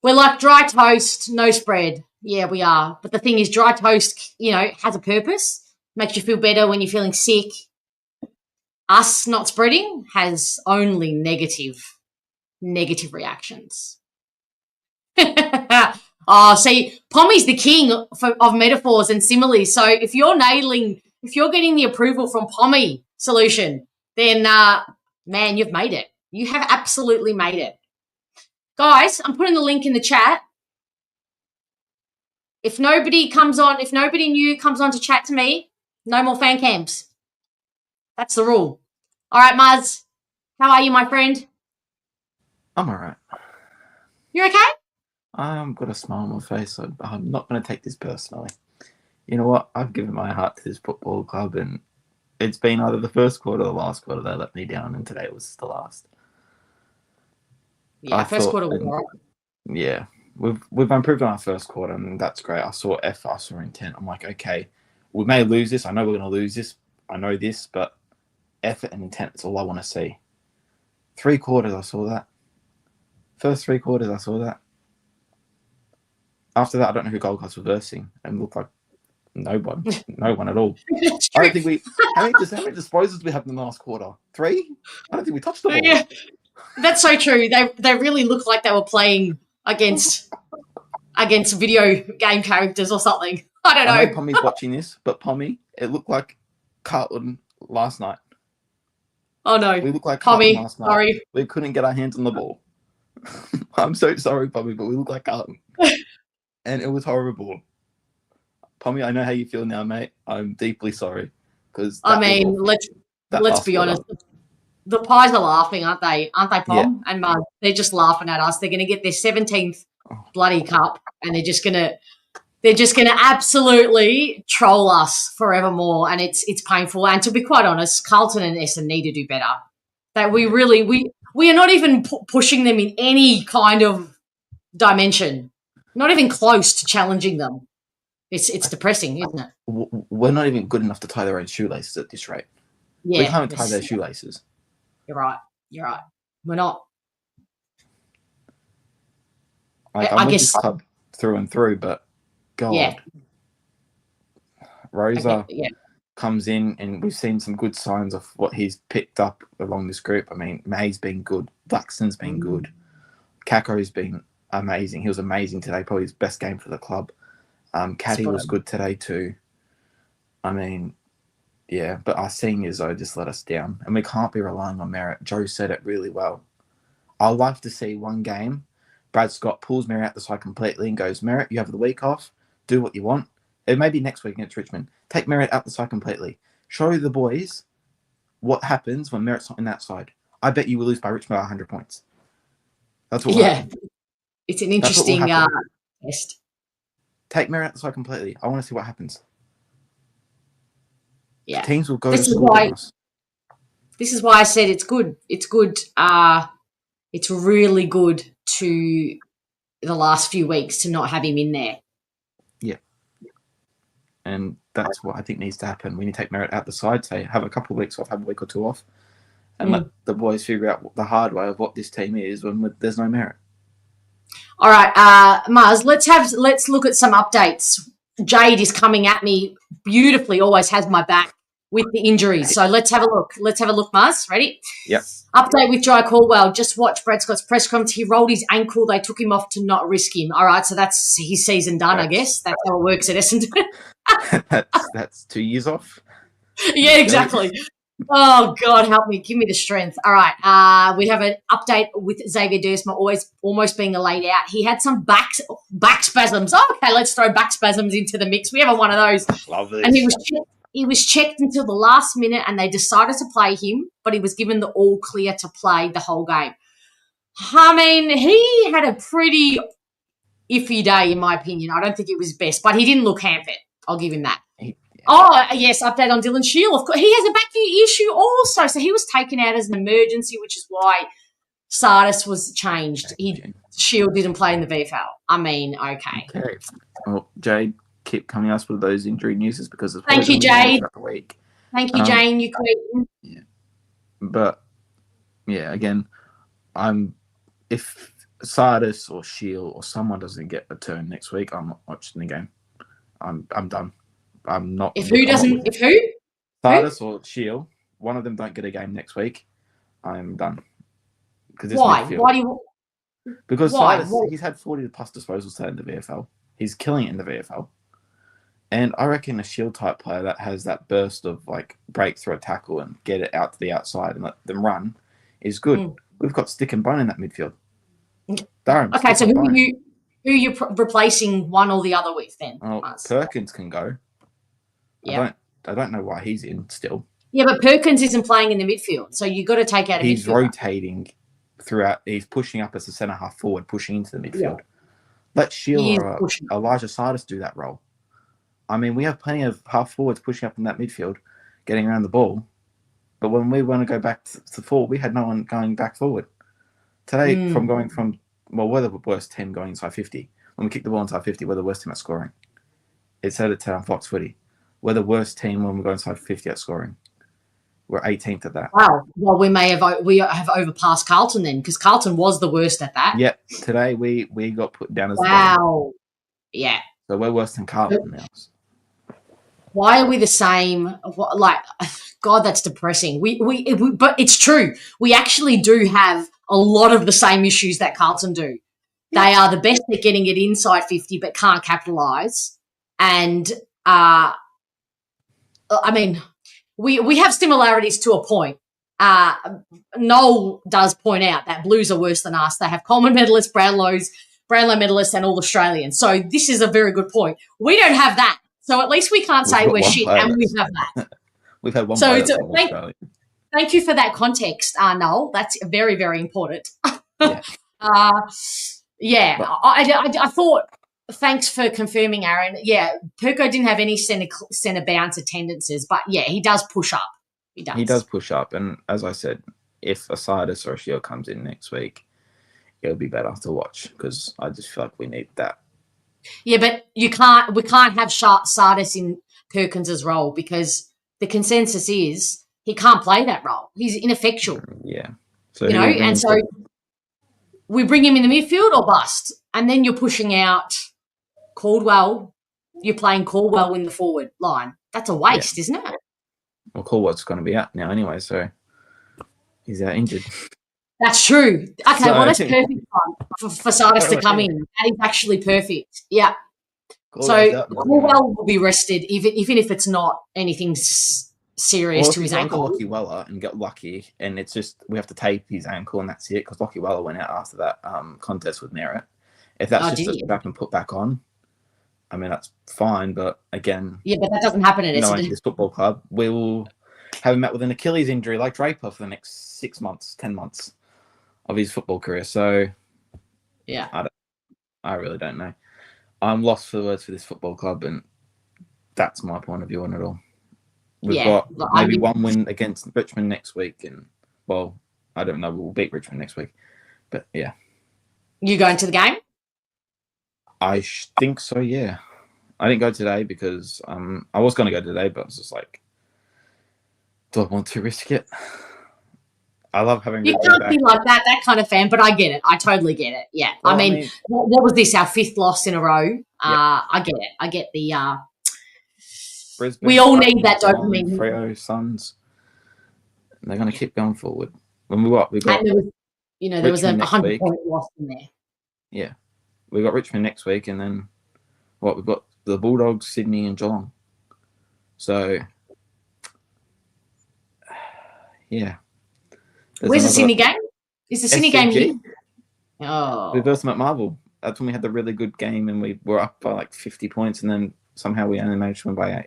We're like dry toast, no spread. Yeah, we are. But the thing is, dry toast, has a purpose. Makes you feel better when you're feeling sick. Us not spreading has only negative reactions. Oh, see, Pommy's the king of metaphors and similes. So if you're getting the approval from Pommy solution, then, man, you've made it. You have absolutely made it. Guys, I'm putting the link in the chat. If nobody new comes on to chat to me, no more fan cams. That's the rule. All right, Muzz, how are you, my friend? I'm all right. You're okay? I've got a smile on my face, so I'm not going to take this personally. You know what? I've given my heart to this football club, and it's been either the first quarter or the last quarter they let me down, and today was the last. Yeah, first quarter was all right. Yeah, we've improved on our first quarter, and that's great. I saw effort, I saw intent. I'm like, okay, we may lose this. I know we're going to lose this. I know this, but effort and intent is all I want to see. 3 quarters, I saw that. First 3 quarters, I saw that. After that, I don't know who Gold Coast was versing, and looked like no one at all. I don't think we. How many disposals do we have in the last quarter? 3? I don't think we touched the ball. Yeah, that's so true. They really look like they were playing against video game characters or something. I don't know. I know Pommy's watching this, but Pommy, it looked like Carlton last night. Oh no, we looked like Pommy. Carlton last night. Sorry, we couldn't get our hands on the ball. I'm so sorry, Pommy, but we look like Carlton. And it was horrible. Pommy, I know how you feel now, mate. I'm deeply sorry. Because let's be honest. The Pies are laughing, aren't they? Aren't they, Pom and Muzz? They're just laughing at us. They're going to get their 17th bloody cup, and they're just going to absolutely troll us forevermore, and it's painful. And to be quite honest, Carlton and Essendon need to do better. That we are not even pushing them in any kind of dimension. Not even close to challenging them. It's depressing, isn't it? We're not even good enough to tie their own shoelaces at this rate. Yeah, we can't tie their shoelaces. You're right. We're not. I guess this club through and through, but God, yeah. Rosa comes in, and we've seen some good signs of what he's picked up along this group. I mean, May's been good, Blackston's been good, Caco's been amazing. He was amazing today, probably his best game for the club. Caddy was good today too. I mean, yeah, but our seniors though just let us down, and we can't be relying on merit. Joe said it really well. I'd like to see one game Brad Scott pulls Merritt out the side completely and goes, Merritt, you have the week off, do what you want. It may be next week against Richmond. Take Merritt out the side completely. Show the boys what happens when Merritt's not in that side. I bet you will lose by Richmond by 100 points. That's what will happen. It's an interesting test. Take Merritt out the side completely. I want to see what happens. Yeah. Teams will go to school on us. This is why I said it's good. It's good. It's really good to the last few weeks to not have him in there. Yeah. And that's what I think needs to happen. We need to take Merritt out the side, say, have a couple of weeks off, have a week or two off, and let the boys figure out the hard way of what this team is when there's no Merritt. All right, Mars, let's look at some updates. Jade is coming at me beautifully, always has my back with the injuries. So let's have a look. Mars. Ready? Yep. Update with Jai Caldwell. Just watch Brad Scott's press conference. He rolled his ankle. They took him off to not risk him. All right, so that's his season done, I guess. That's how it works at Essendon. That's 2 years off. Yeah, exactly. Oh God, help me! Give me the strength. All right, we have an update with Xavier Dersma almost being laid out. He had some back spasms. Oh, okay, let's throw back spasms into the mix. We haven't one of those. Love this. And he was checked until the last minute, and they decided to play him, but he was given the all clear to play the whole game. I mean, he had a pretty iffy day, in my opinion. I don't think it was best, but he didn't look hampered. I'll give him that. Oh, yes, update on Dylan Shield. Of course, he has a back issue also, so he was taken out as an emergency, which is why Sardis was changed. Shield didn't play in the VFL. I mean, okay. Well, Jade, keep coming us with those injury news because it's thank you, Jade. Week. Thank you, Jane. You queen. Yeah, but yeah, again, if Sardis or Shield or someone doesn't get a turn next week, I'm not watching the game. I'm done. I'm not. If who? Sardis or Shield, one of them don't get a game next week, I'm done. Why? Why do you? Because Sardis, he's had 40 plus disposals today in the VFL. He's killing it in the VFL. And I reckon a Shield type player that has that burst of like breakthrough tackle and get it out to the outside and let them run is good. We've got stick and bone in that midfield. Darren. Okay, so who are you replacing one or the other with then? Well, Perkins can go. Yeah. I don't know why he's in still. Yeah, but Perkins isn't playing in the midfield, so you've got to take out a midfield. He's rotating throughout. He's pushing up as a centre half forward, pushing into the midfield. Yeah. Let Sheila or Elijah Sardis do that role. I mean, we have plenty of half forwards pushing up in that midfield, getting around the ball. But when we want to go back to forward, we had no one going back forward. Today, we're the worst team going inside 50. When we kick the ball inside 50, we're the worst team at scoring. It said it on Fox Footy. We're the worst team when we go inside 50 at scoring. We're 18th at that. Wow. Well, we have overpassed Carlton then, because Carlton was the worst at that. Yeah. Today we got put down as wow. Yeah. So we're worse than Carlton now. Why are we the same? God, that's depressing. But it's true. We actually do have a lot of the same issues that Carlton do. They are the best at getting it inside 50, but can't capitalise. And I mean, we have similarities to a point. Noel does point out that Blues are worse than us. They have Coleman medalists, Brownlow medalists, and all Australians. So this is a very good point. We don't have that. So at least we can't say we're shit, and we have that. We've had one. So thank you for that context, Noel. That's very, very important. Yeah. I thought. Thanks for confirming, Aaron. Yeah, Perko didn't have any centre bounce attendances, but yeah, he does push up. He does push up, and as I said, if a Sardis or a Shield comes in next week, it'll be better to watch because I just feel like we need that. Yeah, but we can't have Sardis in Perkins' role because the consensus is he can't play that role. He's ineffectual. Yeah. So and so we bring him in the midfield or bust, and then you're pushing out Caldwell. You're playing Caldwell in the forward line. That's a waste, isn't it? Well, Caldwell's going to be out now anyway, so he's out injured. That's true. Okay, well, that's perfect time for Sardis to come in. That is actually perfect. Yeah. So Caldwell will be rested, even if it's not anything serious to his ankle. Lockie Weller and get lucky, and it's just we have to tape his ankle and that's it because Lockie Weller went out after that contest with Merritt. If that's just to back and put back on, I mean that's fine. But again, yeah, but that doesn't happen at Essendon. This football club, we will have him out with an Achilles injury like Draper for the next 6 months, 10 months of his football career. So yeah, I really don't know. I'm lost for words for this football club, and that's my point of view on it all. We've got maybe one win against Richmond next week, and well, I don't know. We'll beat Richmond next week, but yeah. You going to the game? I think so. Yeah, I didn't go today because I was going to go today, but I was just like, do I want to risk it? I love having. You can't be like that kind of fan, but I get it. I totally get it. Yeah, well, I mean, what was this? Our 5th loss in a row. Yep. I get it. I get the. Brisbane, we all need that dopamine. Freo, Suns. They're going to keep going forward. When we got, and there was a 100-point loss in there. Yeah, we got Richmond next week, and then we've got the Bulldogs, Sydney, and Geelong. So yeah. Where's the Sydney game? Is the Sydney game here? Oh. We versed them at Marvel. That's when we had the really good game and we were up by like 50 points and then somehow we only managed to win by 8.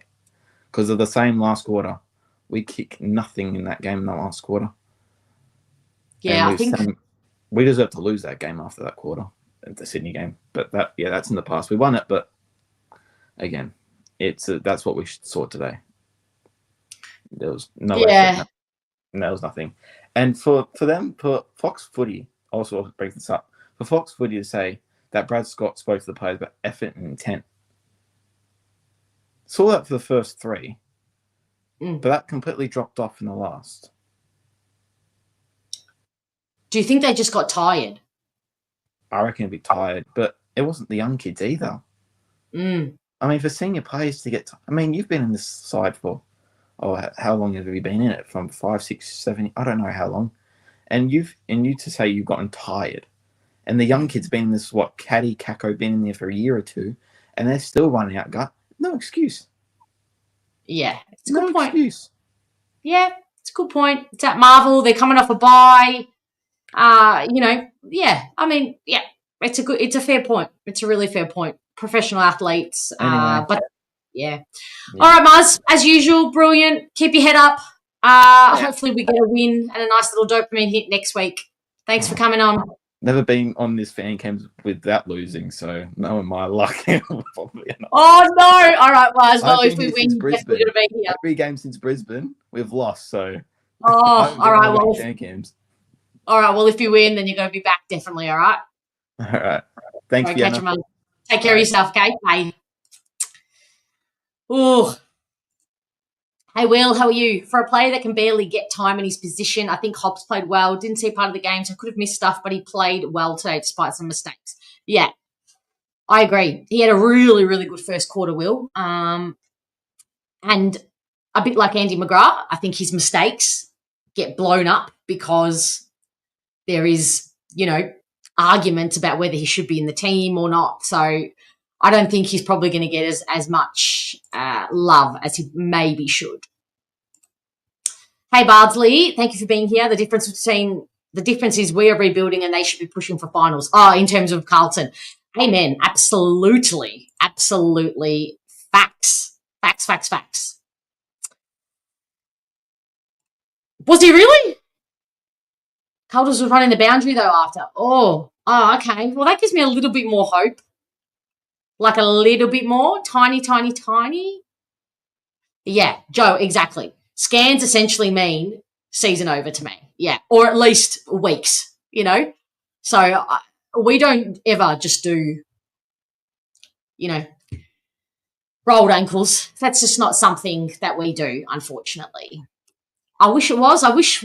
Because of the same last quarter. We kicked nothing in that game in the last quarter. Yeah, I think we deserve to lose that game after that quarter, the Sydney game. But that's in the past. We won it, but again, that's what we saw today. There was no effort, and there was nothing. And for Fox Footy, also break this up, for Fox Footy to say that Brad Scott spoke to the players about effort and intent. Saw that for the first 3, but that completely dropped off in the last. Do you think they just got tired? I reckon it'd be tired, but it wasn't the young kids either. I mean, for senior players to get... you've been in this side for... how long have you been in it? From 5, 6, 7... I don't know how long. And you to say you've gotten tired. And the young kids been in this, Caddy, Kako, been in there for a year or 2, and they're still running out gut. No excuse. Yeah, it's a good point. Excuse. Yeah, it's a good point. It's at Marvel. They're coming off a bye. It's a fair point. It's a really fair point. Professional athletes. Anyway. But yeah. All right, Maz, as usual, brilliant. Keep your head up. Hopefully we get a win and a nice little dopamine hit next week. Thanks for coming on. Never been on this fan cams without losing, so knowing my luck. Oh, no. All right, Maz. Well, if we win, we're going to be here. Every game since Brisbane, we've lost, so... Oh, all right. Well, fan cams. All right, well, if you win, then you're going to be back definitely, all right? All right. Thanks, Fiona. Take care of yourself, okay? Bye. Ooh. Hey, Will, how are you? For a player that can barely get time in his position, I think Hobbs played well. Didn't see part of the game, so could have missed stuff, but he played well today despite some mistakes. Yeah, I agree. He had a really, really good first quarter, Will. And a bit like Andy McGrath, I think his mistakes get blown up because there is, argument about whether he should be in the team or not. So I don't think he's probably going to get as much love as he maybe should. Hey, Bardsley, thank you for being here. The difference is we are rebuilding and they should be pushing for finals. Oh, in terms of Carlton. Amen. Absolutely. Absolutely. Facts. Facts. Was he really? Culders was running the boundary, though, after. Oh, okay. Well, that gives me a little bit more hope. Like a little bit more. Tiny. Yeah, Joe, exactly. Scans essentially mean season over to me. Yeah, or at least weeks, So we don't ever just do, rolled ankles. That's just not something that we do, unfortunately. I wish it was. I wish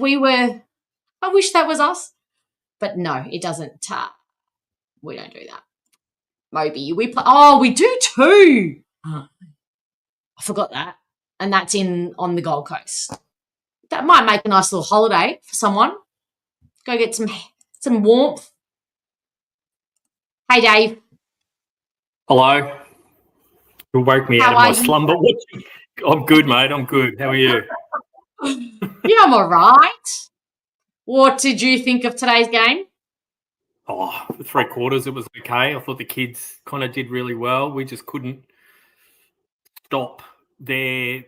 that was us. But no, it doesn't. We don't do that. Moby, we play. Oh, we do too. I forgot that. And that's on the Gold Coast. That might make a nice little holiday for someone. Go get some warmth. Hey, Dave. Hello. You woke me out of my slumber. I'm good, mate. I'm good. How are you? Yeah, I'm all right. What did you think of today's game? Oh, for 3 quarters, it was okay. I thought the kids kind of did really well. We just couldn't stop their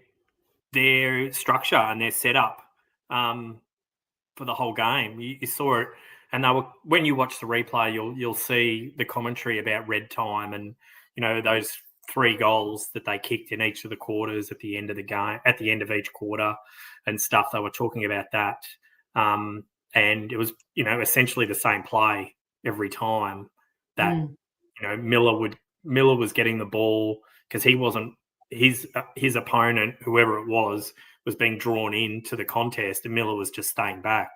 structure and their setup for the whole game. You saw it, and when you watch the replay, you'll see the commentary about red time and those 3 goals that they kicked in each of the quarters at the end of the game, at the end of each quarter, and stuff. They were talking about that, and it was essentially the same play every time that Miller was getting the ball because he wasn't his opponent, whoever it was being drawn into the contest, and Miller was just staying back,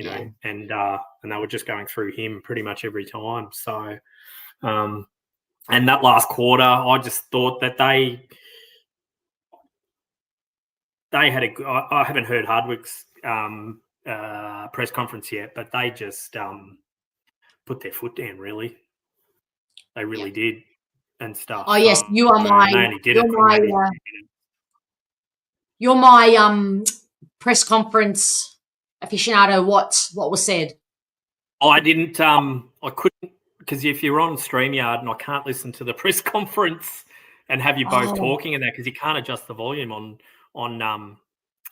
and they were just going through him pretty much every time. So, and that last quarter, I just thought that they had I haven't heard Hardwick's press conference yet, but they just put their foot down. Really, they really did, and stuff. Oh yes, you are my. You're my press conference aficionado, what was said? I didn't. I couldn't, because if you're on StreamYard and I can't listen to the press conference and have you both talking in that, because you can't adjust the volume on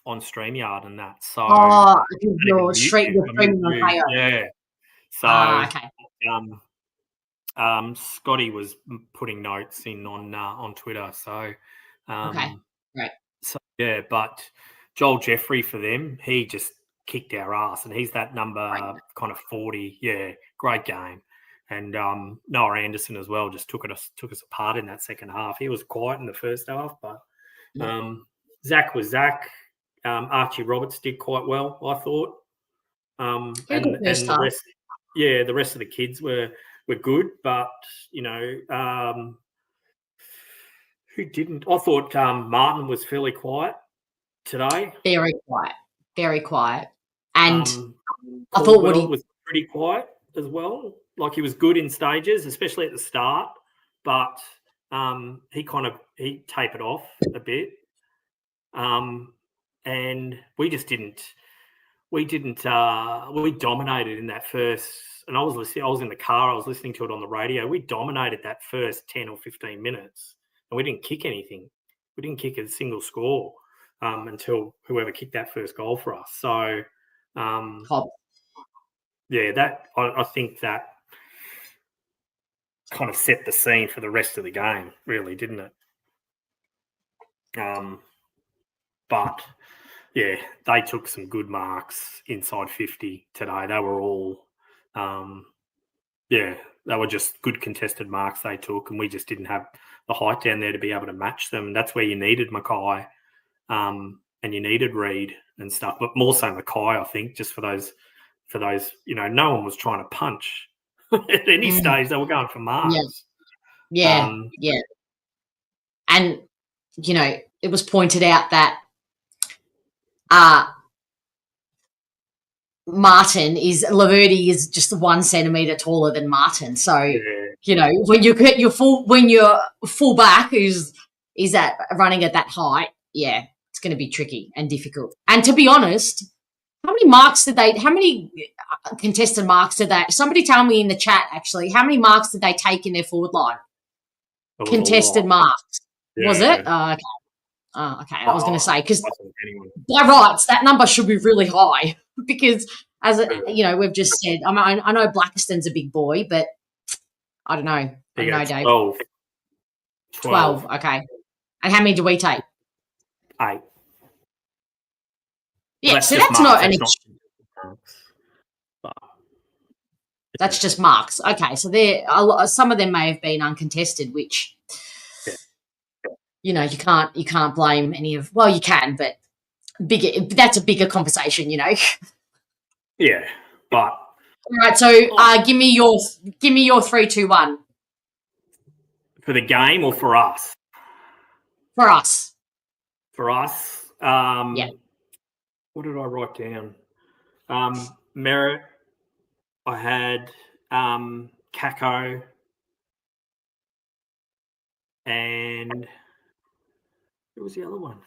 StreamYard and that. So You're streaming on Kayo. yeah. So okay. Scotty was putting notes in on Twitter. So Okay, great. So yeah, but Joel Jeffrey for them, he just kicked our ass, and he's that number kind of 40. Yeah, great game. And Noah Anderson as well just took us apart in that second half. He was quiet in the first half, but Zach was Zach. Archie Roberts did quite well, I thought. And the rest, the rest of the kids were good, but who didn't? I thought Martin was fairly quiet today. Very quiet. And I Caldwell thought was pretty quiet as well. Like, he was good in stages, especially at the start, but he tapered off a bit. And we just didn't. We dominated in that first. And I was in the car. I was listening to it on the radio. We dominated that first 10 or 15 minutes, and we didn't kick anything. We didn't kick a single score until whoever kicked that first goal for us. So, I think that kind of set the scene for the rest of the game, really, didn't it? But yeah, they took some good marks inside 50 today. They were all, they were just good contested marks they took, and we just didn't have the height down there to be able to match them. That's where you needed Mackay, and you needed Reid and stuff, but more so Mackay, I think, just for those, no one was trying to punch at any stage. They were going for marks. Yeah. And, it was pointed out that Laverty is just 1 centimetre taller than Martin. So, when you're full back is that running at that height, it's going to be tricky and difficult. And to be honest, how many contested marks did they, somebody tell me in the chat actually, how many marks did they take in their forward line? Contested marks. Yeah. Was it? Okay. Oh, okay. I was going to say, because by rights, that number should be really high because, we've just said, I know Blackiston's a big boy, but I don't know. I don't know, Dave. 12. Okay. And how many do we take? 8. Yeah, so that's not an issue. That's just marks. Okay, so some of them may have been uncontested, which you can't blame any of. Well, you can, but that's a bigger conversation, Yeah, but all right. So give me your 3, 2, 1 for the game or for us. For us. What did I write down? Merritt. I had Kako, and who was the other one?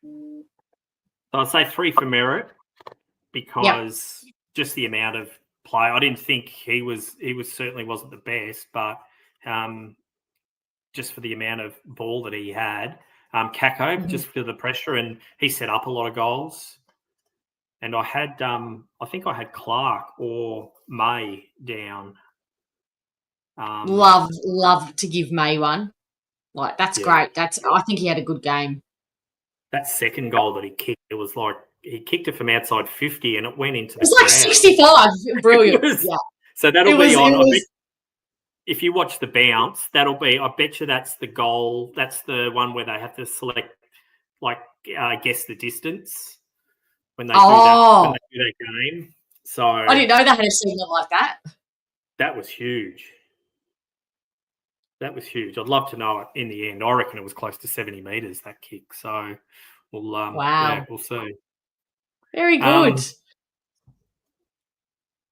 So I'd say 3 for Merritt because just the amount of play. I didn't think he certainly wasn't the best, but just for the amount of ball that he had. Kako, just for the pressure, and he set up a lot of goals. And I had, I think I had Clark or May down. Love to give May one. Like, that's great. I think he had a good game. That second goal that he kicked, it was like he kicked it from outside 50 and it went into the It was like 65. Brilliant. So that'll be on. If you watch the bounce, that'll be, I bet you that's the goal. That's the one where they have to select, guess the distance when they do that game. So I didn't know they had a segment like that. That was huge. I'd love to know it in the end. I reckon it was close to 70 metres, that kick. So we'll see. Very good.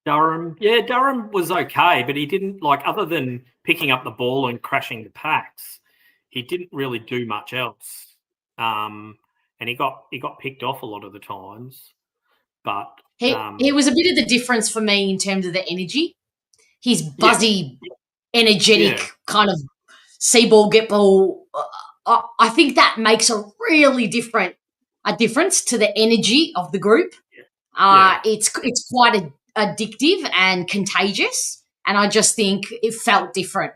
Durham was okay, but he didn't, other than picking up the ball and crashing the packs, he didn't really do much else. And and he got picked off a lot of the times. But he was a bit of the difference for me in terms of the energy. His buzzy, energetic kind of see ball, get ball. I think that makes a really difference to the energy of the group. It's quite addictive and contagious, and I just think it felt different.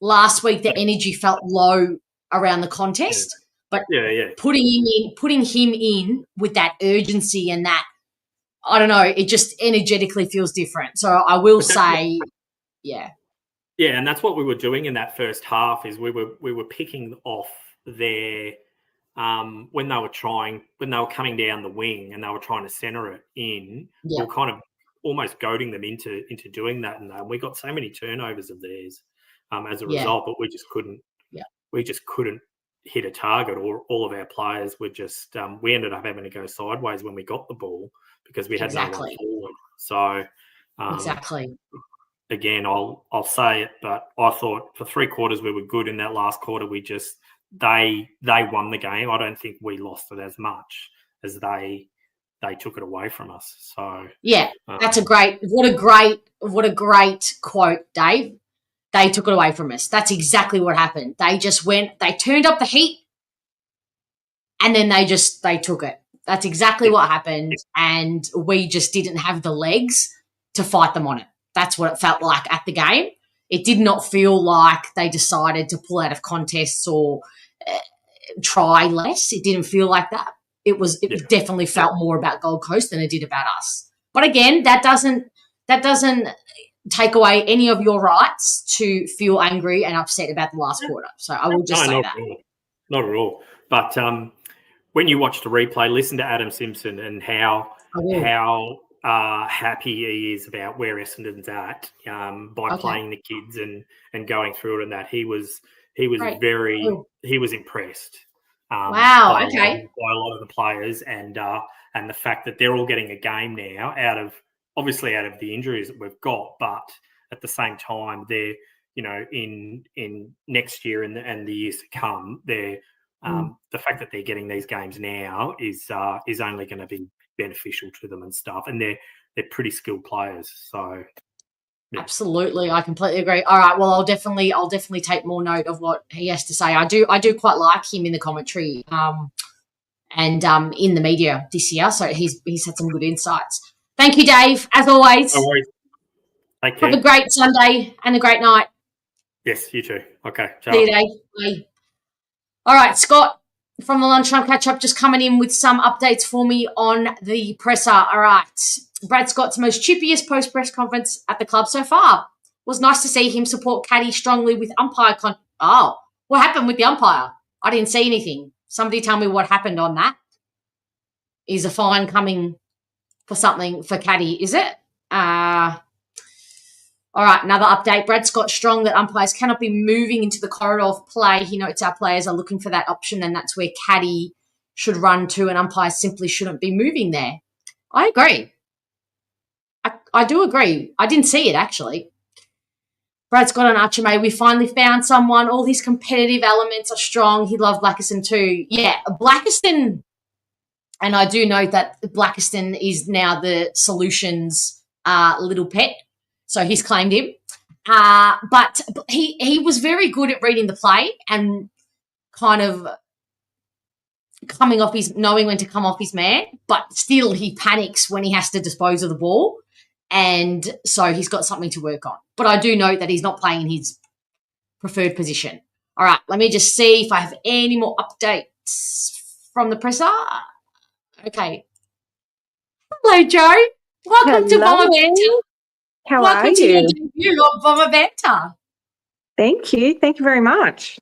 Last week, the energy felt low around the contest, but putting him in with that urgency and that, I don't know, it just energetically feels different. So I will say, yeah, and that's what we were doing in that first half. Is we were picking off their when they were coming down the wing and they were trying to centre it in. We were kind of almost goading them into doing that, and we got so many turnovers of theirs as a result. But we just couldn't. Yeah. We just couldn't hit a target, or all of our players were just. We ended up having to go sideways when we got the ball because we had no one forward. So exactly. Again, I'll say it, but I thought for 3 quarters we were good. In that last quarter, we just they won the game. I don't think we lost it as much as they took it away from us. So that's what a great quote, Dave. They took it away from us. That's exactly what happened. They just they turned up the heat, and then they took it. That's exactly what happened, and we just didn't have the legs to fight them on it. That's what it felt like at the game. It did not feel like they decided to pull out of contests or try less. It didn't feel like that. It definitely felt more about Gold Coast than it did about us. But again, that doesn't take away any of your rights to feel angry and upset about the last quarter. So I will just say that. Not at all. But when you watch the replay, listen to Adam Simpson and how happy he is about where Essendon's at by playing the kids and going through it, and that he was impressed. By a lot of the players, and the fact that they're all getting a game now out of the injuries that we've got, but at the same time they're in next year and the years to come, they're the fact that they're getting these games now is only going to be beneficial to them and stuff, and they're pretty skilled players. So absolutely, I completely agree. All right, well, I'll definitely take more note of what he has to say. I do quite like him in the commentary and in the media this year. So he's had some good insights. Thank you, Dave, as always. No worries. Take care. Have a great Sunday and a great night. Yes, you too. Okay, ciao. See you, Dave. Bye. All right, Scott from the Lunchtime Catch-Up just coming in with some updates for me on the presser. All right. Brad Scott's most chippiest post-press conference at the club so far. It was nice to see him support Caddy strongly with umpire what happened with the umpire? I didn't see anything. Somebody tell me what happened on that. Is a fine coming for something for Caddy, is it? All right, another update. Brad Scott strong that umpires cannot be moving into the corridor of play. He notes our players are looking for that option, and that's where Caddy should run to, and umpires simply shouldn't be moving there. I agree. I do agree. I didn't see it, actually. Brad Scott and Archimay, we finally found someone. All his competitive elements are strong. He loved Blackiston too. Yeah, Blackiston, and I do note that Blackiston is now the Solutions little pet. So he's claimed him. But he was very good at reading the play and kind of knowing when to come off his man, but still he panics when he has to dispose of the ball. And so he's got something to work on. But I do note that he's not playing in his preferred position. All right, let me just see if I have any more updates from the presser. Okay. Hello, Joe. Welcome to Bomber Banter. Welcome to your debut on Bomber Banter. Thank you. Thank you very much.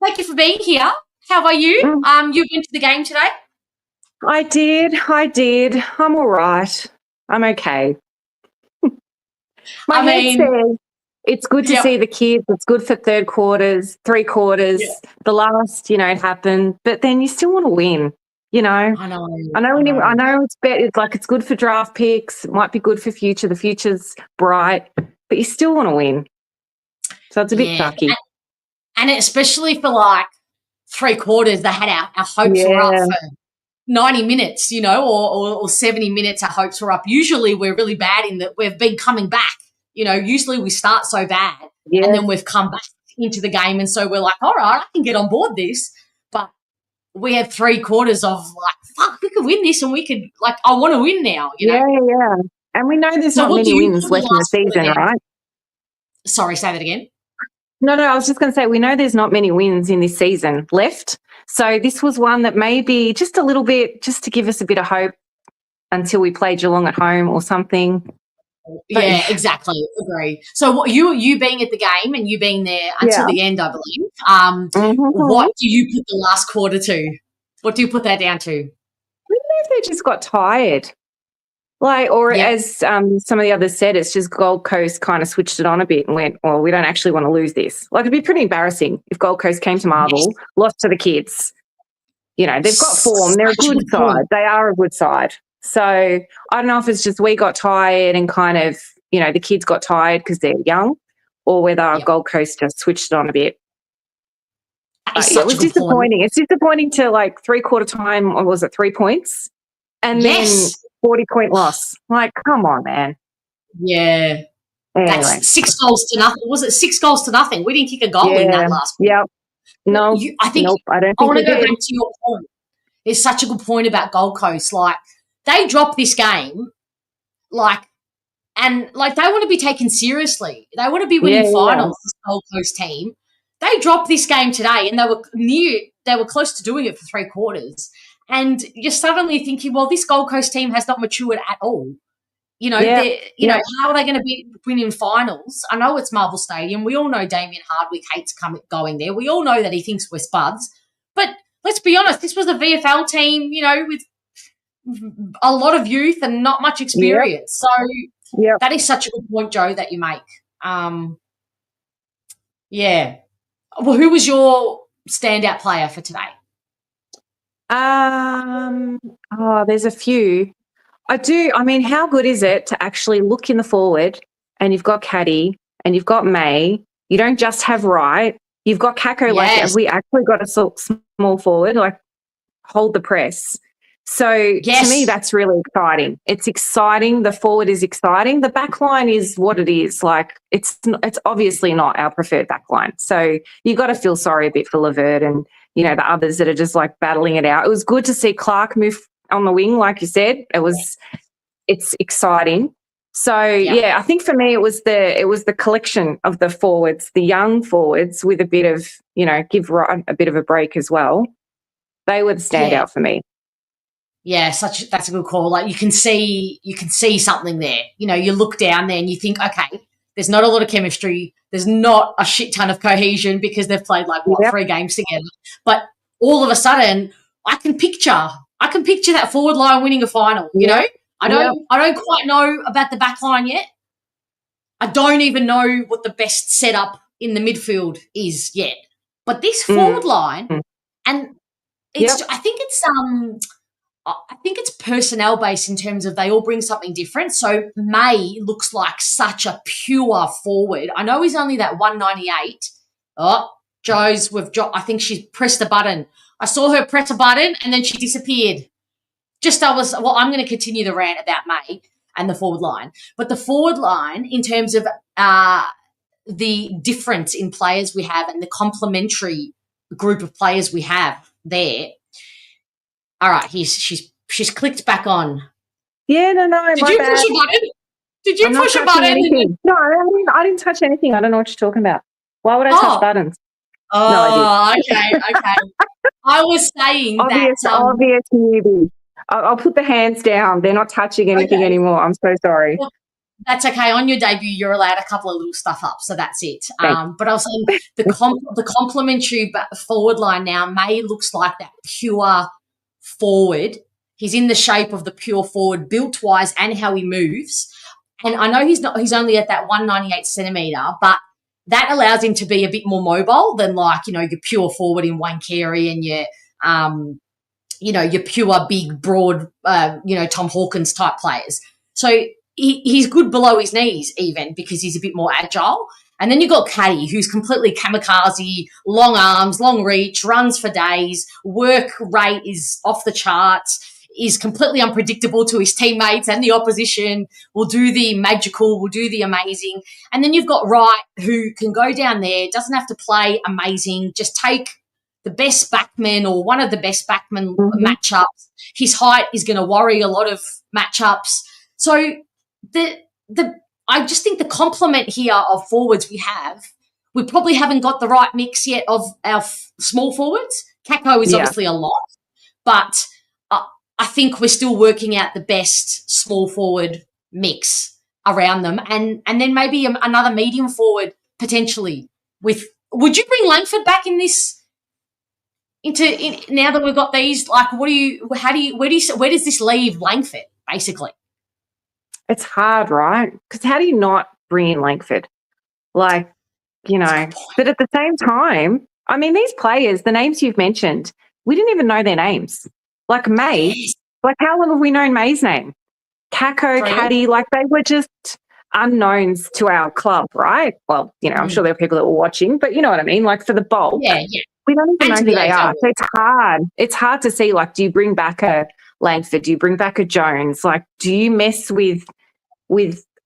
Thank you for being here. How are you? You went to the game today? I did. I'm all right. I'm okay. My head says it's good to see the kids. It's good for 3 quarters. Yeah. The last, happened. But then you still want to win. I know. It's good for draft picks. It might be good for future. The future's bright, but you still want to win. So it's a bit sucky. And especially for 3 quarters, they had our hopes were up 90 minutes, or 70 minutes our hopes were up. Usually we're really bad in that we've been coming back. Usually we start so bad and then we've come back into the game, and so we're like, all right, I can get on board this. But we had 3 quarters of like, fuck, we could win this, and we could, like, I want to win now, Yeah. And we know there's not many wins left in the season, right? Sorry, say that again. No, I was just going to say, we know there's not many wins in this season left. So this was one that maybe just a little bit, just to give us a bit of hope until we play Geelong at home or something. Yeah, exactly. Agree. So what, you being at the game and you being there until the end, I believe, what do you put the last quarter to? What do you put that down to? I don't know if they just got tired. As some of the others said, it's just Gold Coast kind of switched it on a bit and went, well, we don't actually want to lose this. Like, it'd be pretty embarrassing if Gold Coast came to Marvel, lost to the kids. They've got form. They're a good side. They are a good side. So I don't know if it's just we got tired and kind of, the kids got tired because they're young, or whether Gold Coast just switched it on a bit. It was disappointing. It's disappointing to, like, 3/4 time, or was it 3 points? And then 40-point loss. Like, come on, man. Yeah. Anyway. That's 6 goals to nothing. Was it 6 goals to nothing? We didn't kick a goal in that last one. Yeah. No, I don't think I want to go back to your point. There's such a good point about Gold Coast. Like, they dropped this game, they want to be taken seriously. They want to be winning finals, this Gold Coast team. They dropped this game today, and they were close to doing it for 3 quarters. And you're suddenly thinking, well, this Gold Coast team has not matured at all. How are they going to be winning finals? I know it's Marvel Stadium. We all know Damien Hardwick hates going there. We all know that he thinks we're spuds. But let's be honest, this was a VFL team, with a lot of youth and not much experience. So that is such a good point, Joe, that you make. Well, who was your standout player for today? There's a few. How good is it to actually look in the forward and you've got Caddy and you've got May. You don't just have Wright. You've got Kako. Like, we actually got a small forward, like, hold the press. So to me, that's really exciting. It's exciting. The forward is exciting. The back line is what it is. Like, it's obviously not our preferred back line. So you got to feel sorry a bit for Levert and, the others that are just, like, battling it out. It was good to see Clark move on the wing, like you said. It's exciting. So I think for me it was the collection of the forwards, the young forwards, with a bit of, give Wright a bit of a break as well. They were the standout for me. Yeah, that's a good call. Like, you can see something there. You look down there and you think, okay, there's not a lot of chemistry. There's not a shit ton of cohesion because they've played 3 games together. But all of a sudden, I can picture that forward line winning a final. I don't quite know about the back line yet. I don't even know what the best setup in the midfield is yet. But this forward line, and I think it's personnel based in terms of they all bring something different. So May looks like such a pure forward. I know he's only that 198. Oh, I think she's pressed a button. I saw her press a button and then she disappeared. I'm going to continue the rant about May and the forward line. But the forward line, in terms of the difference in players we have and the complementary group of players we have there. All right, she's clicked back on. Yeah, no, Did you push a button? Did you push a button? No, I didn't touch anything. I don't know what you're talking about. Why would I touch buttons? Oh, no, okay. I was saying obvious newbie. I'll put the hands down. They're not touching anything anymore. I'm so sorry. Well, that's okay. On your debut, you're allowed a couple of little stuff up, so that's it. But I was saying the complementary forward line now, May looks like that pure forward. He's in the shape of the pure forward, built-wise, and how he moves. And I know he's only at that 198 centimetre, but that allows him to be a bit more mobile than, your pure forward in Wayne Carey and your pure, big, broad, Tom Hawkins type players. So he's good below his knees even because he's a bit more agile. And then you've got Caddy, who's completely kamikaze, long arms, long reach, runs for days, work rate is off the charts, is completely unpredictable to his teammates and the opposition, will do the magical, will do the amazing. And then you've got Wright, who can go down there, doesn't have to play amazing, just take the best backman or one of the best backman matchups. His height is going to worry a lot of matchups. So I just think the complement here of forwards we probably haven't got the right mix yet of our small forwards. Kako is obviously a lot, but I think we're still working out the best small forward mix around them, and then maybe another medium forward potentially. Would you bring Langford back in this? Now that we've got these, like, where does this leave Langford basically? It's hard, right? Because how do you not bring in Langford? Like, but at the same time, I mean, these players, the names you've mentioned, we didn't even know their names. Like May, like how long have we known May's name? Kako, Caddy, like they were just unknowns to our club, right? Well, I'm sure there were people that were watching, but you know what I mean? Like for the bulk, we don't even know who they are. So it's hard. It's hard to see, like, do you bring back a Langford? Do you bring back a Jones? Like, do you mess with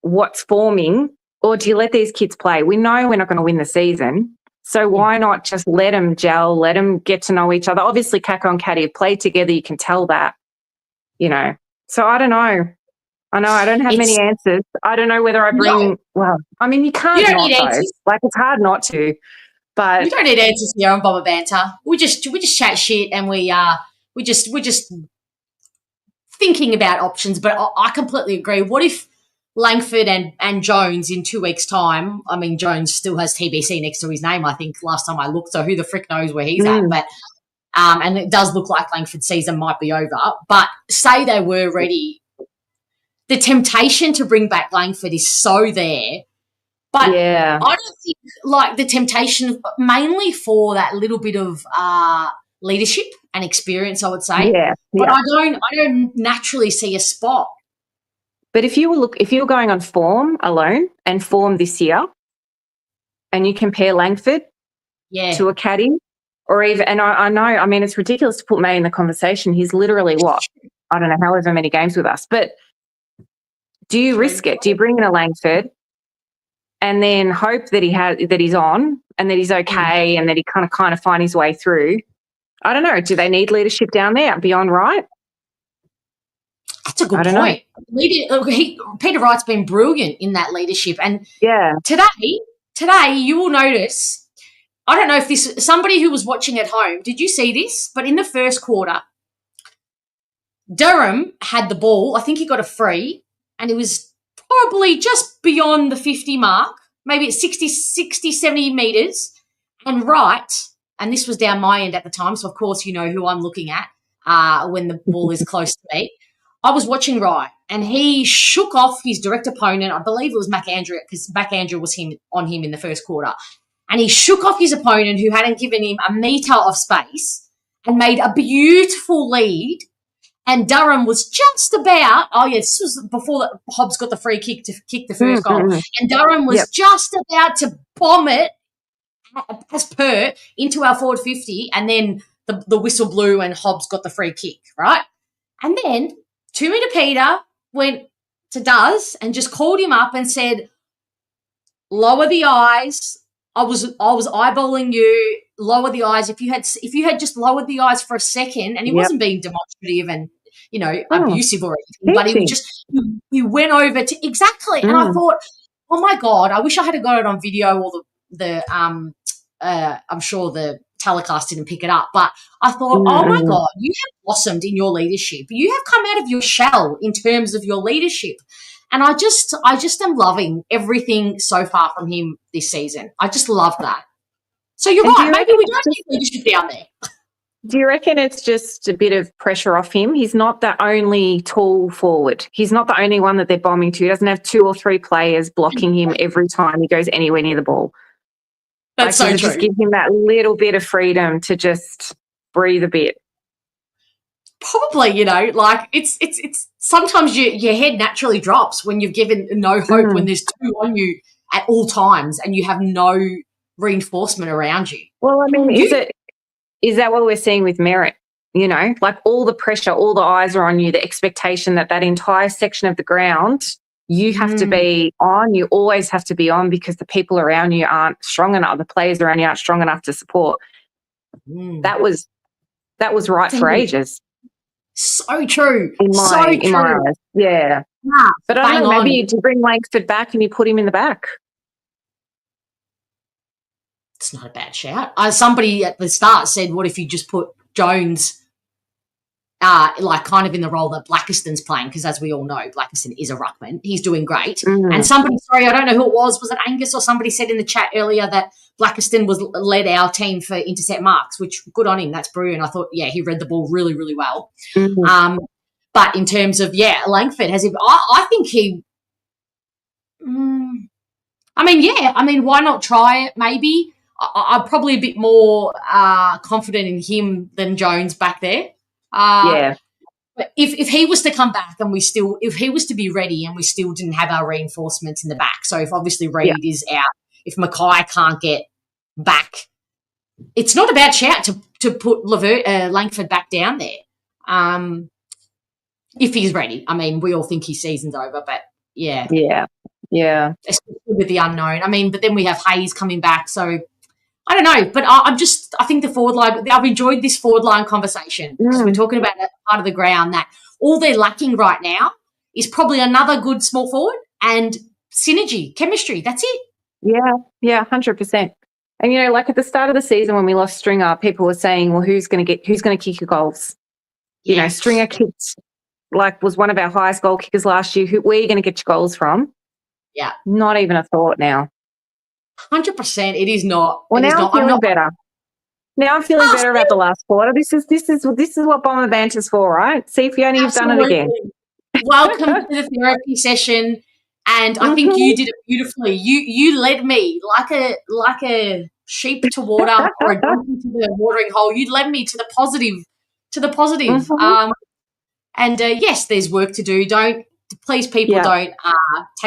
what's forming, or do you let these kids play? We know we're not going to win the season. So why not just let them gel, let them get to know each other? Obviously, Kako and Caddy have played together. You can tell that, So I don't know. I know I don't have many answers. I don't know whether I bring well, I mean, you can't not though. Like, it's hard not to. But we don't need answers here on Bomber Banter. We just chat shit, and we're just thinking about options. But I completely agree. What if Langford and Jones in 2 weeks' time? I mean, Jones still has TBC next to his name, I think, last time I looked. So who the frick knows where he's at? But and it does look like Langford's season might be over. But say they were ready, the temptation to bring back Langford is so there. But I don't think, like, the temptation mainly for that little bit of leadership and experience, I would say. But I don't naturally see a spot. But if you were going on form alone and form this year, and you compare Langford to a Caddy, or even, and I know, I mean, it's ridiculous to put May in the conversation. He's literally I don't know, however many games with us. But do you risk it? Do you bring in a Langford and then hope that he's on and that he's okay and that he kind of find his way through? I don't know. Do they need leadership down there beyond Wright? That's a good point. Peter Wright's been brilliant in that leadership. And today you will notice, I don't know if somebody who was watching at home, did you see this? But in the first quarter, Durham had the ball. I think he got a free, and it was probably just beyond the 50 mark, maybe at 60, 70 metres. And Wright, and this was down my end at the time, so of course you know who I'm looking at when the ball is close to me. I was watching Wright, and he shook off his direct opponent. I believe it was McAndrew, because McAndrew was on him in the first quarter. And he shook off his opponent, who hadn't given him a metre of space, and made a beautiful lead. And Durham was just about, this was before Hobbs got the free kick to kick the first goal. And Durham was just about to bomb it, as per, into our forward 50, and then the whistle blew and Hobbs got the free kick, right? And then 2 metre Peter went to Duz and just called him up and said, lower the eyes. I was eyeballing you. Lower the eyes. If you had just lowered the eyes for a second, and he wasn't being demonstrative and abusive or anything, but he went over to exactly. And I thought, oh my God, I wish I had got it on video, or I'm sure the telecast didn't pick it up, but I thought, oh my God, you have blossomed in your leadership. You have come out of your shell in terms of your leadership. And I just am loving everything so far from him this season. I just love that. So you're right. Maybe we don't need leadership down there. Do you reckon it's just a bit of pressure off him? He's not the only tall forward. He's not the only one that they're bombing to. He doesn't have 2 or 3 players blocking him every time he goes anywhere near the ball. That's so true. Just give him that little bit of freedom to just breathe a bit. Probably, it's sometimes your head naturally drops when you've given no hope when there's 2 on you at all times and you have no reinforcement around you. Well, I mean, is that what we're seeing with Merritt? You know, like all the pressure, all the eyes are on you, the expectation that entire section of the ground, you have to be on, you always have to be on because the people around you aren't strong enough, the players around you aren't strong enough to support. That was right for ages. So true. In my eyes. Yeah. Nah, but I don't know, maybe you bring Langford back and you put him in the back. It's not a bad shout. Somebody at the start said, what if you just put Jones like kind of in the role that Blackiston's playing? Because as we all know, Blackiston is a ruckman. He's doing great. And somebody, sorry, I don't know who it was it Angus or somebody said in the chat earlier that Blackiston led our team for intercept marks, which good on him. That's brilliant. I thought, yeah, he read the ball really, really well. But in terms of, Langford, I think he why not try it maybe? I'm probably a bit more confident in him than Jones back there. But if he was to come back and if he was to be ready and we still didn't have our reinforcements in the back, so if obviously Reid is out, if Mackay can't get back, it's not a bad shout to put Langford back down there. If he's ready. I mean, we all think his season's over, but yeah. Especially with the unknown. I mean, but then we have Hayes coming back, so I don't know. But I think the forward line, I've enjoyed this forward line conversation because we're talking about that part of the ground that all they're lacking right now is probably another good small forward and synergy, chemistry. That's it. Yeah, 100%. And, you know, like at the start of the season when we lost Stringer, people were saying, well, who's going to kick your goals? You know, Stringer was one of our highest goal kickers last year. Where are you going to get your goals from? Yeah. Not even a thought now. 100%. It is not. Well, now I'm feeling better. Now I'm feeling better about the last quarter. This is what Bomber Banter's for, right? See if you only have done it again. Welcome to the therapy session. And I think you did it beautifully. You led me like a sheep to water or a donkey to the watering hole. You led me to the positive. Yes, there's work to do. Don't take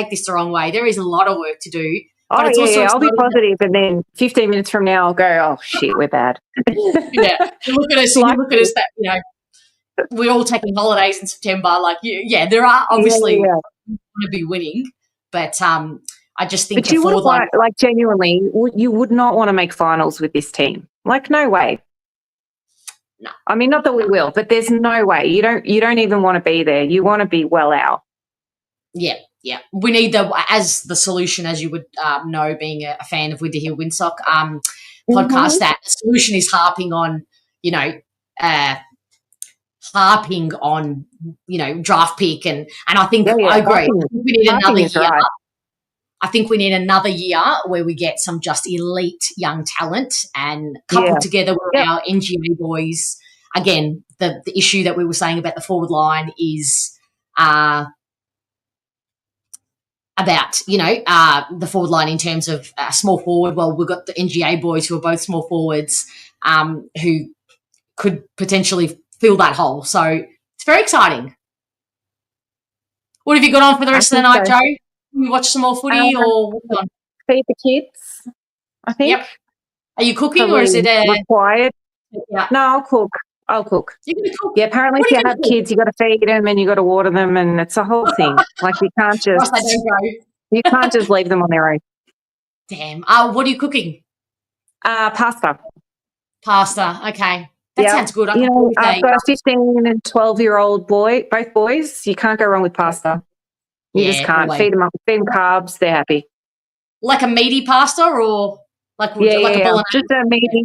this the wrong way. There is a lot of work to do. I'll be positive, and then 15 minutes from now I'll go, oh shit, we're bad. Yeah, you look at us that, you know, we're all taking holidays in September. Like, there are obviously we want to be winning, but I just think you would like genuinely, you would not want to make finals with this team. Like, no way. No. I mean, not that we will, but there's no way. You don't even want to be there. You want to be well out. Yeah. We need as the solution, as you would know, being a fan of With the Hill Windsock podcast, that the solution is harping on, draft pick, and I think I agree. We need another year. Right. I think we need another year where we get some just elite young talent and coupled together with our NGA boys. Again, the issue that we were saying about the forward line is about, the forward line in terms of small forward. Well, we've got the NGA boys who are both small forwards who could potentially fill that hole. So it's very exciting. What have you got on for the rest of the night, Joe? We watch some more footy or what's on? Feed the kids, I think. Yep. Are you cooking or is it required? Yeah. No, I'll cook. You're going to cook? Yeah, apparently if you have kids, you got to feed them and you got to water them, and it's a whole thing. Like you can't just leave them on their own. Damn. What are you cooking? Pasta. Okay. That sounds good. I've got a 15 and 12-year-old boy, both boys. You can't go wrong with pasta. You just can't. Always. Feed them carbs, they're happy. Like a meaty pasta or like a bolognese? Just a meaty,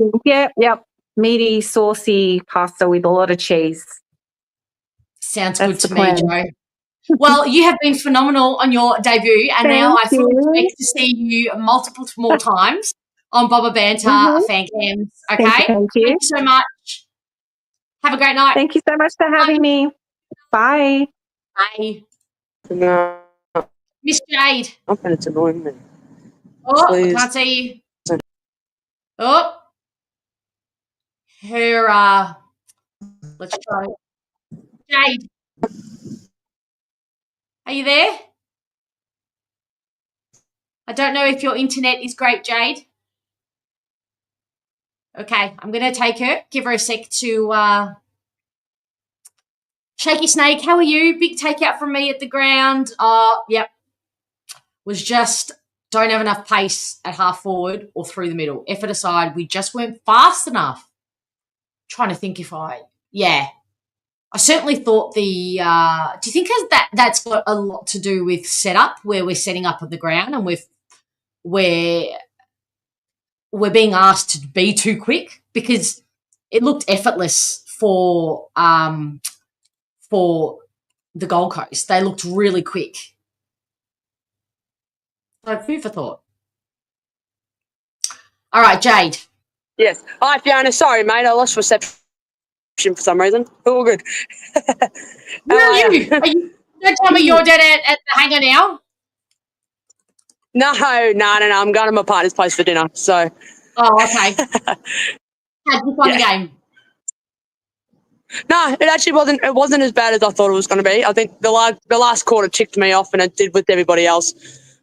meaty, saucy pasta with a lot of cheese. Sounds good to me, Joe. Well, you have been phenomenal on your debut, and now I fully expect to see you multiple more times on Bomber Banter Fan Cams. Okay? Thank you. Thank you so much. Have a great night. Thank you so much for having me. Bye. Bye. No. Miss Jade. Okay, it's annoying me. Oh, Please. I can't see you. Oh. Her, let's try. Jade. Are you there? I don't know if your internet is great, Jade. Okay, I'm going to take her. Give her a sec to Shaky Snake, how are you? Big takeout from me at the ground. Yep. Was just don't have enough pace at half forward or through the middle. Effort aside, we just weren't fast enough. Trying to think if I certainly thought do you think that's got a lot to do with setup, where we're setting up on the ground and we're being asked to be too quick? Because it looked effortless for the Gold Coast. They looked really quick. So food for thought. All right, Jade. Yes. Hi, Fiona. Sorry, mate. I lost reception for some reason. All good. Where are you? Don't tell me you're dead at the hangar now. No. I'm going to my partner's place for dinner. So. Oh, okay. How'd you find the game? No, it actually wasn't. It wasn't as bad as I thought it was going to be. I think the last quarter ticked me off, and it did with everybody else.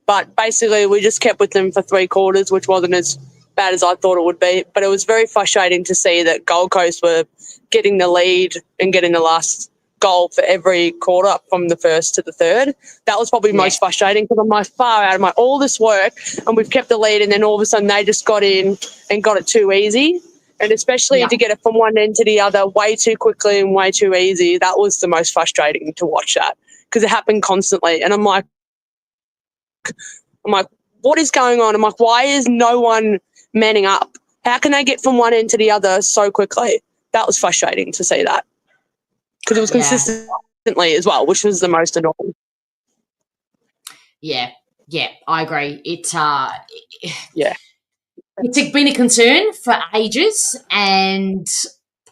But basically, we just kept with them for 3 quarters, which wasn't as bad as I thought it would be. But it was very frustrating to see that Gold Coast were getting the lead and getting the last goal for every quarter from the first to the third. That was probably most frustrating, because I'm like far out of all this work, and we've kept the lead, and then all of a sudden they just got in and got it too easy. And especially to get it from one end to the other way too quickly and way too easy, that was the most frustrating to watch that, because it happened constantly. And I'm like, what is going on? I'm like, why is no one manning up? How can they get from one end to the other so quickly? That was frustrating to see that, because it was consistently as well, which was the most annoying. Yeah, I agree. It's been a concern for ages, and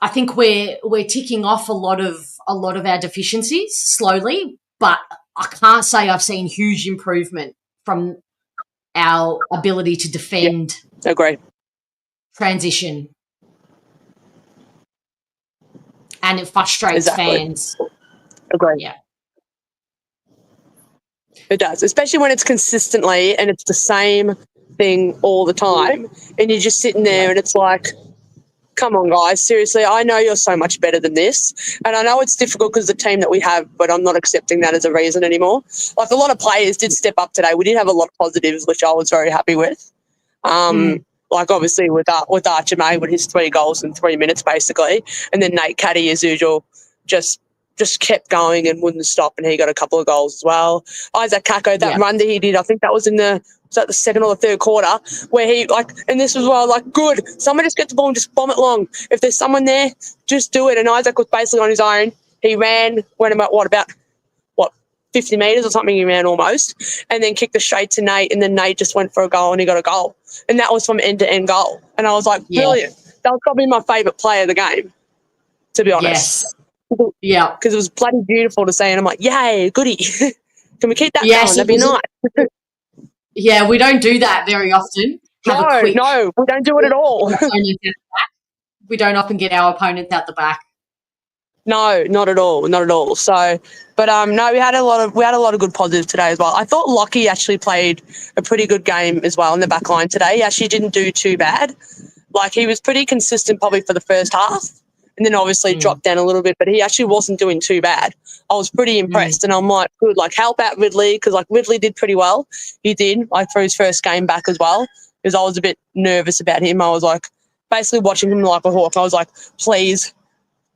I think we're ticking off a lot of our deficiencies slowly, but I can't say I've seen huge improvement from our ability to defend. Agree. Transition. And it frustrates fans. Agree. Yeah. It does, especially when it's consistently and it's the same thing all the time, and you're just sitting there and it's like, come on, guys, seriously, I know you're so much better than this, and I know it's difficult because of the team that we have, but I'm not accepting that as a reason anymore. Like, a lot of players did step up today. We did have a lot of positives, which I was very happy with. Like, obviously, with Archer May with his 3 goals in 3 minutes, basically, and then Nate Caddy, as usual, just kept going and wouldn't stop, and he got a couple of goals as well. Isaac Kako, that run that he did, I think that was the second or the third quarter, where he, and this was where I was like, good, someone just get the ball and just bomb it long. If there's someone there, just do it. And Isaac was basically on his own. He went about 50 metres or something, he ran almost, and then kicked it straight to Nate, and then Nate just went for a goal and he got a goal. And that was from end-to-end goal. And I was like, brilliant. That was probably my favourite player of the game, to be honest. Yeah. Because it was bloody beautiful to see, and I'm like, yay, goody. Can we keep that going? That'd be nice. Yeah, we don't do that very often. No, we don't do it at all. We don't often get our opponents out the back. No, not at all. So, but no, we had a lot of good positives today as well. I thought Lockie actually played a pretty good game as well in the back line today. He actually didn't do too bad. Like, he was pretty consistent probably for the first half, and then obviously dropped down a little bit, but he actually wasn't doing too bad. I was pretty impressed, and I'm like, good, help out Ridley, because Ridley did pretty well. He did, for his first game back as well, because I was a bit nervous about him. I was basically watching him like a hawk. I was like, please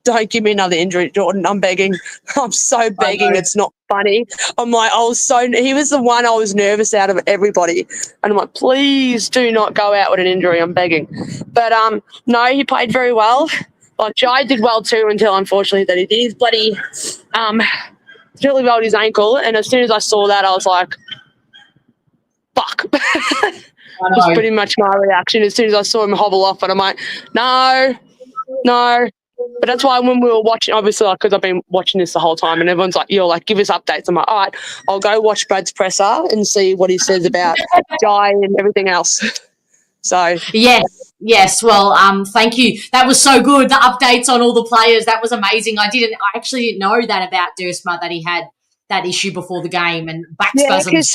don't give me another injury, Jordan. I'm begging. I'm so begging. It's not funny. I'm like, he was the one I was nervous out of everybody. And I'm like, please do not go out with an injury. I'm begging. But no, he played very well. Jai did well too, until unfortunately that he did his bloody really rolled his ankle. And as soon as I saw that, I was like, fuck. Was pretty much my reaction as soon as I saw him hobble off. And I'm like, no. But that's why when we were watching, obviously, because I've been watching this the whole time, and everyone's like, give us updates. I'm like, all right, I'll go watch Brad's presser and see what he says about Jai and everything else. So Yes. Well, thank you. That was so good. The updates on all the players, that was amazing. I actually didn't know that about Dursma, that he had that issue before the game and back spasms.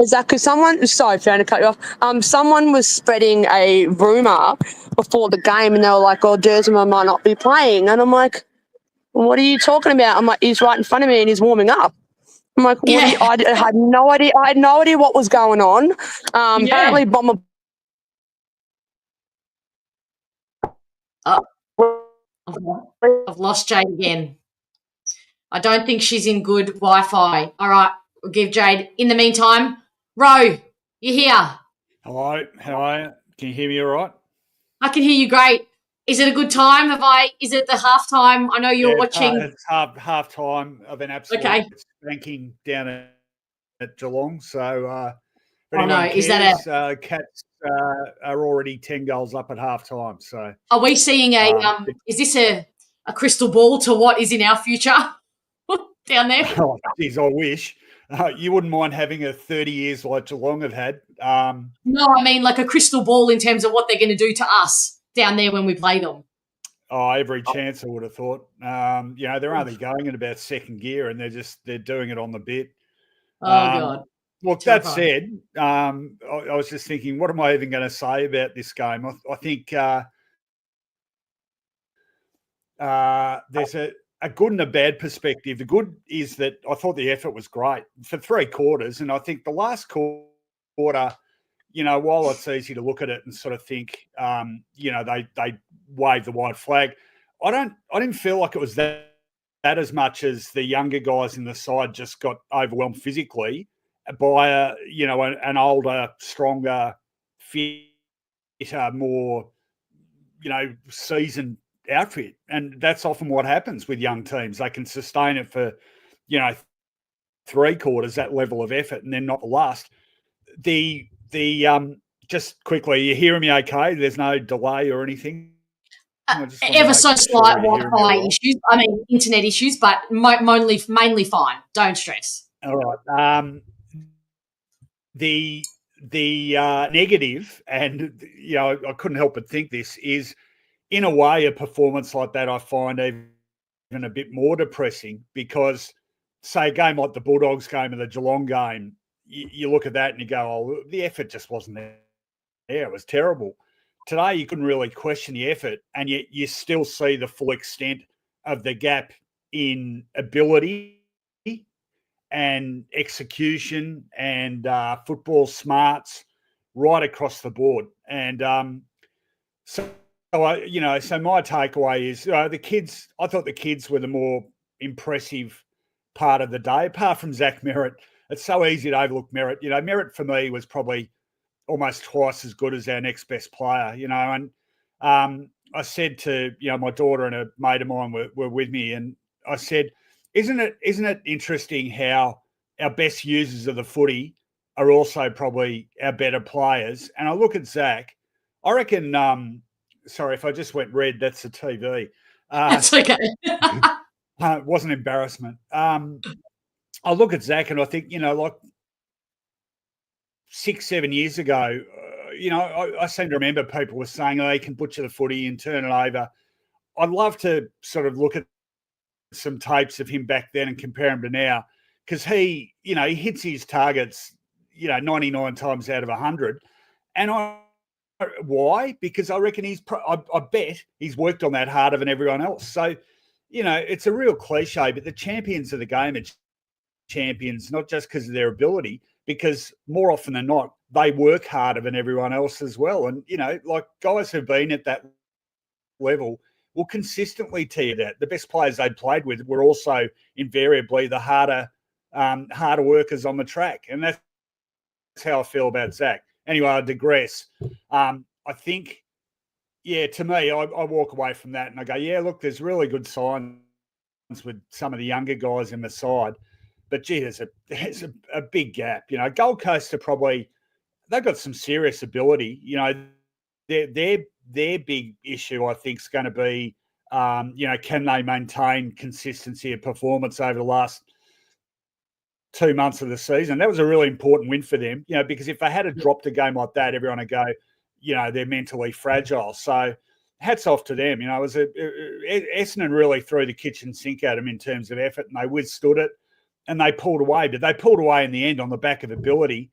Zach, because sorry, Fiona, to cut you off. Someone was spreading a rumour before the game, and they were like, "Oh, Dersma might not be playing," and I'm like, "What are you talking about?" I'm like, "He's right in front of me, and he's warming up." I'm like, "What?" Yeah. I had no idea. I had no idea what was going on. Apparently, Bomber. I've lost Jade again. I don't think she's in good Wi-Fi. All right, we'll give Jade. In the meantime, Ro, you're here. Hello, how are you? Can you hear me all right? I can hear you great. Is it a good time? Is it the halftime? I know you're watching. It's half time of an absolute spanking down at Geelong. So, if anyone cares, Cats are already 10 goals up at half time. So, are we seeing is this a crystal ball to what is in our future down there? Oh, geez, I wish. You wouldn't mind having a 30 years like Geelong have had. No, I mean like a crystal ball in terms of what they're going to do to us down there when we play them. Oh, every chance I would have thought. They're only going in about second gear, and they're doing it on the bit. Oh God. Look, that said, I was just thinking, what am I even going to say about this game? I think there's a good and a bad perspective. The good is that I thought the effort was great for 3 quarters, and I think the last quarter, while it's easy to look at it and sort of think, they waved the white flag, I didn't feel like it was that as much as the younger guys in the side just got overwhelmed physically by an older, stronger, fitter, more seasoned outfit. And that's often what happens with young teams. They can sustain it for 3 quarters, that level of effort, and then not the last. Just quickly, you hearing me okay? There's no delay or anything? Ever so slight Wi-Fi issues. I mean, internet issues, but mainly fine. Don't stress. All right. The negative, and I couldn't help but think this, is in a way a performance like that I find even a bit more depressing, because say a game like the Bulldogs game or the Geelong game, you look at that and you go, oh, the effort just wasn't there. It was terrible. Today, you couldn't really question the effort, and yet you still see the full extent of the gap in ability and execution and football smarts right across the board. And so my takeaway is the kids. I thought the kids were the more impressive part of the day, apart from Zach Merritt. It's so easy to overlook Merritt. Merritt for me was probably almost twice as good as our next best player, and I said to, my daughter and a mate of mine were with me, and I said, isn't it interesting how our best users of the footy are also probably our better players? And I look at Zach, I reckon, sorry if I just went red, that's the TV. That's okay. It wasn't embarrassment. I look at Zach and I think, like 6-7 years ago, I seem to remember people were saying, oh, he can butcher the footy and turn it over. I'd love to sort of look at some tapes of him back then and compare him to now, because he hits his targets, 99 times out of 100. And why? Because I reckon I bet he's worked on that harder than everyone else. So, it's a real cliche, but the champions of the game are champions, not just because of their ability, because more often than not, they work harder than everyone else as well. And, like guys who've been at that level will consistently tell you that. The best players they played with were also invariably the harder workers on the track. And that's how I feel about Zach. Anyway, I digress. I think, to me, I walk away from that and I go, look, there's really good signs with some of the younger guys in the side. But, gee, there's a big gap. Gold Coast are they've got some serious ability. Their big issue, I think, is going to be, can they maintain consistency of performance over the last 2 months of the season? That was a really important win for them, because if they had dropped a game like that, everyone would go, they're mentally fragile. So hats off to them. It was Essendon really threw the kitchen sink at them in terms of effort, and they withstood it. And they pulled away, but they pulled away in the end on the back of ability.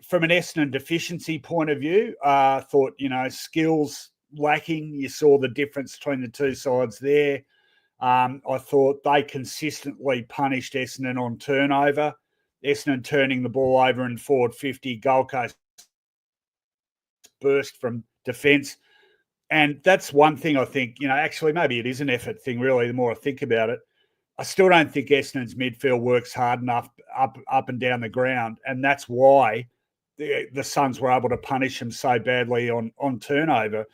from an Essendon deficiency point of view, thought, skills lacking. You saw the difference between the two sides there. I thought they consistently punished Essendon on turnover. Essendon turning the ball over in forward 50, Gold Coast burst from defence. And that's one thing I think, actually maybe it is an effort thing really, the more I think about it. I still don't think Essendon's midfield works hard enough up and down the ground. And that's why the Suns were able to punish them so badly on turnover.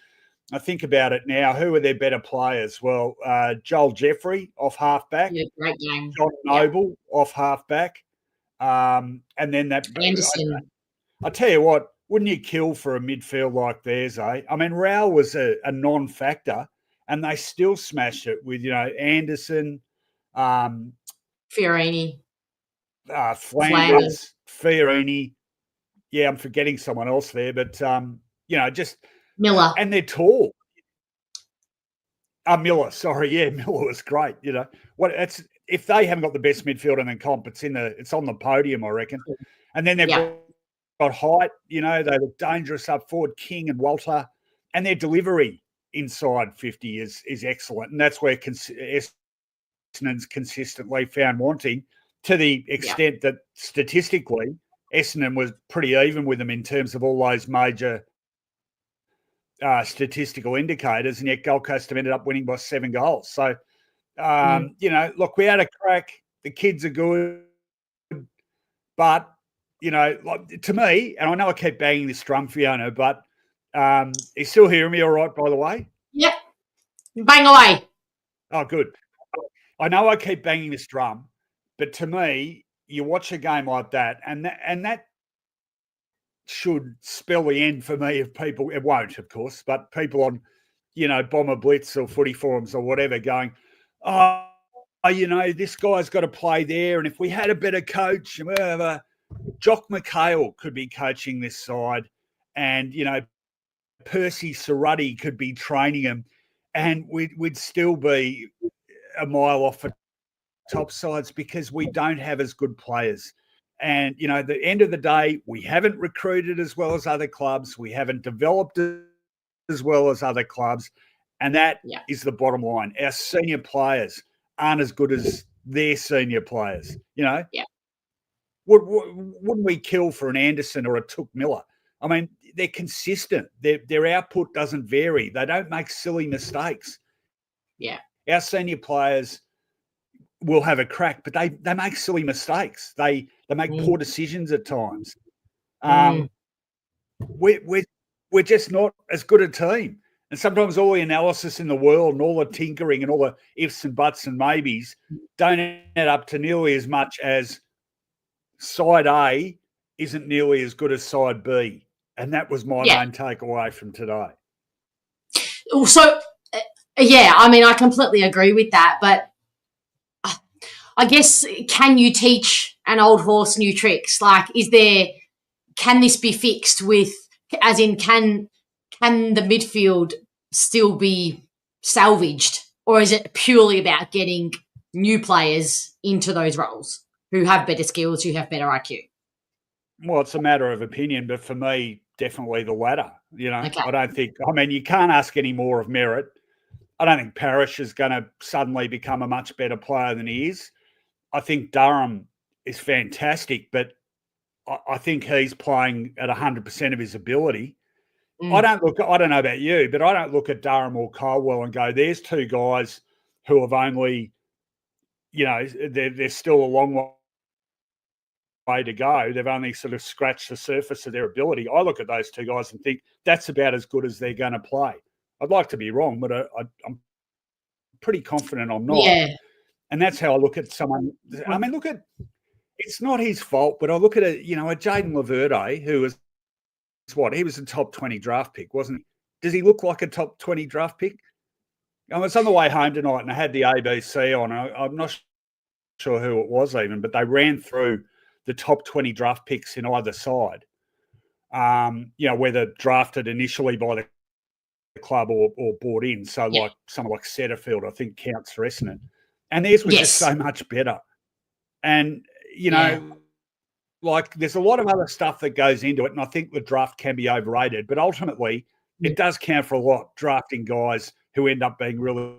I think about it now, who are their better players? Well, Joel Jeffrey off halfback. Yeah, great game. John Noble off halfback. And then that Anderson. I tell you what, wouldn't you kill for a midfield like theirs, eh? I mean, Rao was a non-factor, and they still smashed it with, Anderson, Fiorini. Flanders, Fiorini. Yeah, I'm forgetting someone else there, but, just Miller. And they're tall. Miller, sorry. Yeah, Miller was great, if they haven't got the best midfield in the comp, it's on the podium, I reckon. And then they've got height, they look dangerous up forward, King and Walter, and their delivery inside 50 is excellent. And that's where Essendon's consistently found wanting, to the extent that statistically Essendon was pretty even with them in terms of all those major statistical indicators, and yet Gold Coast have ended up winning by 7 goals. So, look, we had a crack. The kids are good. But, to me, and I know I keep banging this drum, Fiona, but you still hearing me all right, by the way? Yep. Bang away. Oh, good. I know I keep banging this drum, but to me, you watch a game like that, and that should spell the end for me of people. It won't, of course, but people on, Bomber Blitz or footy forums or whatever going, this guy's got to play there, and if we had a better coach, whatever, Jock McHale could be coaching this side, and, Percy Cerruti could be training him, and we'd still be a mile off for top sides because we don't have as good players. And, at the end of the day, we haven't recruited as well as other clubs. We haven't developed as well as other clubs. And that is the bottom line. Our senior players aren't as good as their senior players, Yeah. Wouldn't we kill for an Anderson or a Took Miller? I mean, they're consistent. Their output doesn't vary. They don't make silly mistakes. Yeah. Our senior players will have a crack, but they make silly mistakes. They make poor decisions at times. We're just not as good a team. And sometimes all the analysis in the world and all the tinkering and all the ifs and buts and maybes don't add up to nearly as much as side A isn't nearly as good as side B. And that was my main takeaway from today. So, I completely agree with that. But I guess, can you teach an old horse new tricks? Like, can this be fixed with, as in, can the midfield still be salvaged? Or is it purely about getting new players into those roles who have better skills, who have better IQ? Well, it's a matter of opinion, but for me, definitely the latter. Okay. I don't think, you can't ask any more of Merritt. I don't think Parrish is going to suddenly become a much better player than he is. I think Durham is fantastic, but I think he's playing at 100% of his ability. I don't know about you, but I don't look at Durham or Colwell and go, there's two guys who have only, they're still a long way to go. They've only sort of scratched the surface of their ability. I look at those two guys and think that's about as good as they're going to play. I'd like to be wrong, but I'm pretty confident I'm not. Yeah. And that's how I look at someone. I mean, it's not his fault, but I look at a Jaden Laverde, who was he was a top 20 draft pick, wasn't he? Does he look like a top 20 draft pick? I was on the way home tonight and I had the ABC on. I'm not sure who it was even, but they ran through the top 20 draft picks in either side. Whether drafted initially by the club or bought in. So like someone like Setterfield, I think counts for Essendon. And theirs was just so much better. And, like there's a lot of other stuff that goes into it, and I think the draft can be overrated. But ultimately, it does count for a lot, drafting guys who end up being really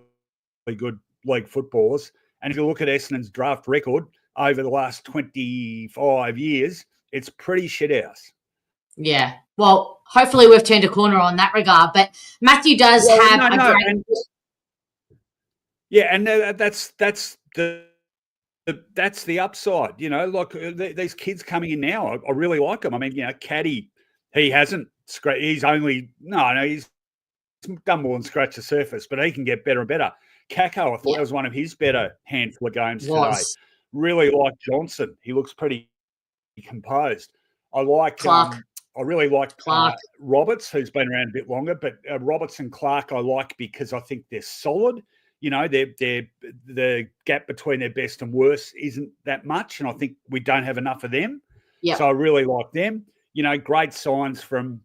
good league footballers. And if you look at Essendon's draft record over the last 25 years, it's pretty shit house. Yeah. Well, hopefully we've turned a corner on that regard. But Matthew does have a great. And that's the upside. You know, like these kids coming in now, I really like them. I mean, you know, Caddy, he hasn't scratched. He's done more than scratch the surface, but he can get better and better. Kako, I thought that was one of his better handful of games today. Really like Johnson. He looks pretty composed. I like Clark. I really like Clark. Roberts, who's been around a bit longer, but Roberts and Clark I like because I think they're solid. You know, the gap between their best and worst isn't that much, and I think we don't have enough of them. Yep. So I really like them. You know, great signs from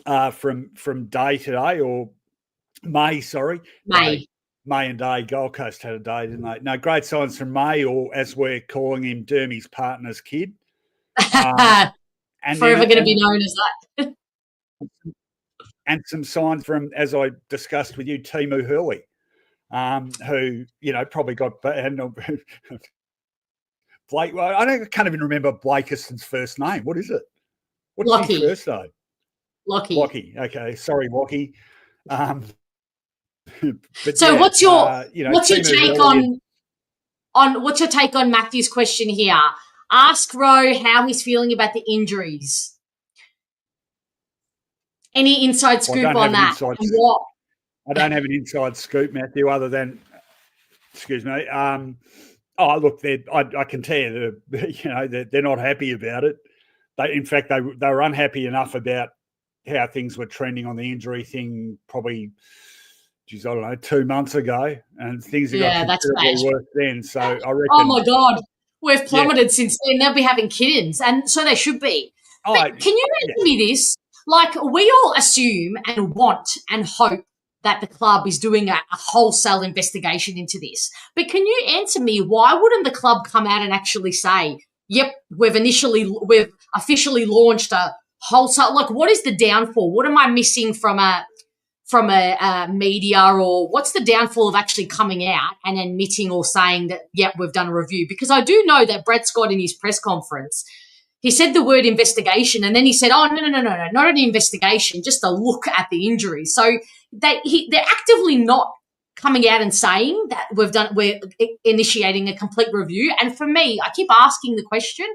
Day today, or May, sorry. May and Day. Gold Coast had a day, didn't they? No, great signs from May, or as we're calling him, Dermy's partner's kid. And forever going to be known as that. And some signs from, as I discussed with you, Timu Hurley, who, you know, probably got Blake. Well, I can't even remember Blakiston's first name. What is it? What's Lockie. his first name? Lockie. Okay, sorry, Lockie. So, what's your take on Matthew's question here? Ask Ro how he's feeling about the injuries. Any inside scoop on that? I don't have an inside scoop, Matthew, other than, excuse me. Look, I can tell you, they're not happy about it. In fact, they were unhappy enough about how things were trending on the injury thing probably, I don't know, 2 months ago, and things have got considerably worse then. So I reckon. Oh my God, we've plummeted since then. They'll be having kittens, and so they should be. But can you answer me this? Like, we all assume and want and hope that the club is doing a wholesale investigation into this. But can you answer me, why wouldn't the club come out and actually say, yep, we've officially launched a wholesale? Like, what is the downfall? What am I missing from a media, or what's the downfall of actually coming out and admitting or saying that, yep, we've done a review? Because I do know that Brett Scott in his press conference, he said the word investigation, and then he said, oh, no, not an investigation, just a look at the injuries. So they're actively not coming out and saying that we're initiating a complete review. And for me, I keep asking the question,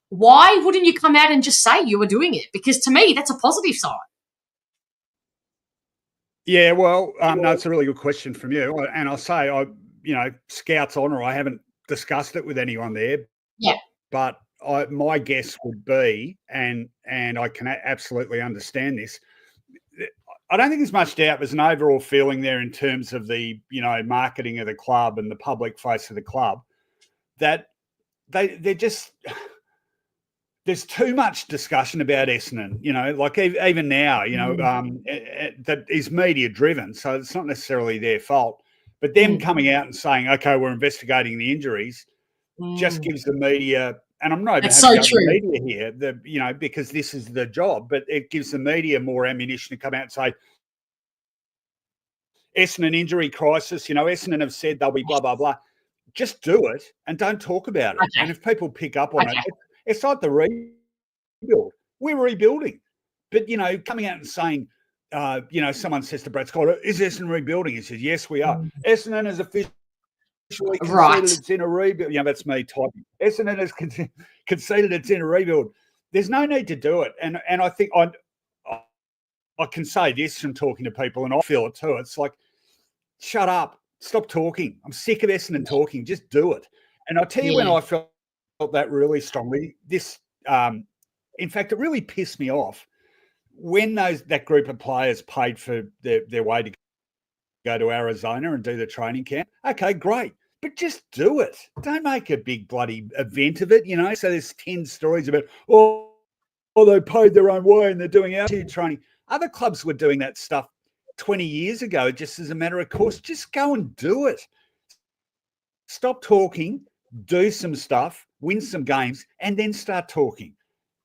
why wouldn't you come out and just say you were doing it? Because to me, that's a positive sign. Yeah, well, no, it's a really good question from you. And I'll say, Scouts Honour, I haven't discussed it with anyone there. Yeah. But my guess would be, and I can absolutely understand this, I don't think there's much doubt there's an overall feeling there in terms of the, marketing of the club and the public face of the club, that they're just... There's too much discussion about Essendon, like even now, that is media driven. So it's not necessarily their fault, but them coming out and saying, okay, we're investigating the injuries just gives the media, and I'm not even having the media here, because this is the job, but it gives the media more ammunition to come out and say, Essendon injury crisis, Essendon have said they'll be blah, blah, blah. Just do it and don't talk about it. Okay. And if people pick up on it, it's like the rebuild. We're rebuilding. But, coming out and saying, someone says to Brad Scott, is Essendon rebuilding? He says, yes, we are. Essendon has officially conceded it's in a rebuild. That's me typing. Essendon has conceded it's in a rebuild. There's no need to do it. And I think I can say this from talking to people, and I feel it too. It's like, shut up. Stop talking. I'm sick of Essendon talking. Just do it. And I'll tell you when I felt that really strongly. This, in fact, it really pissed me off when that group of players paid for their way to go to Arizona and do the training camp. Okay, great, but just do it. Don't make a big bloody event of it. So there's 10 stories about they paid their own way and they're doing altitude training. Other clubs were doing that stuff 20 years ago, just as a matter of course. Just go and do it. Stop talking. Do some stuff. win some games, and then start talking,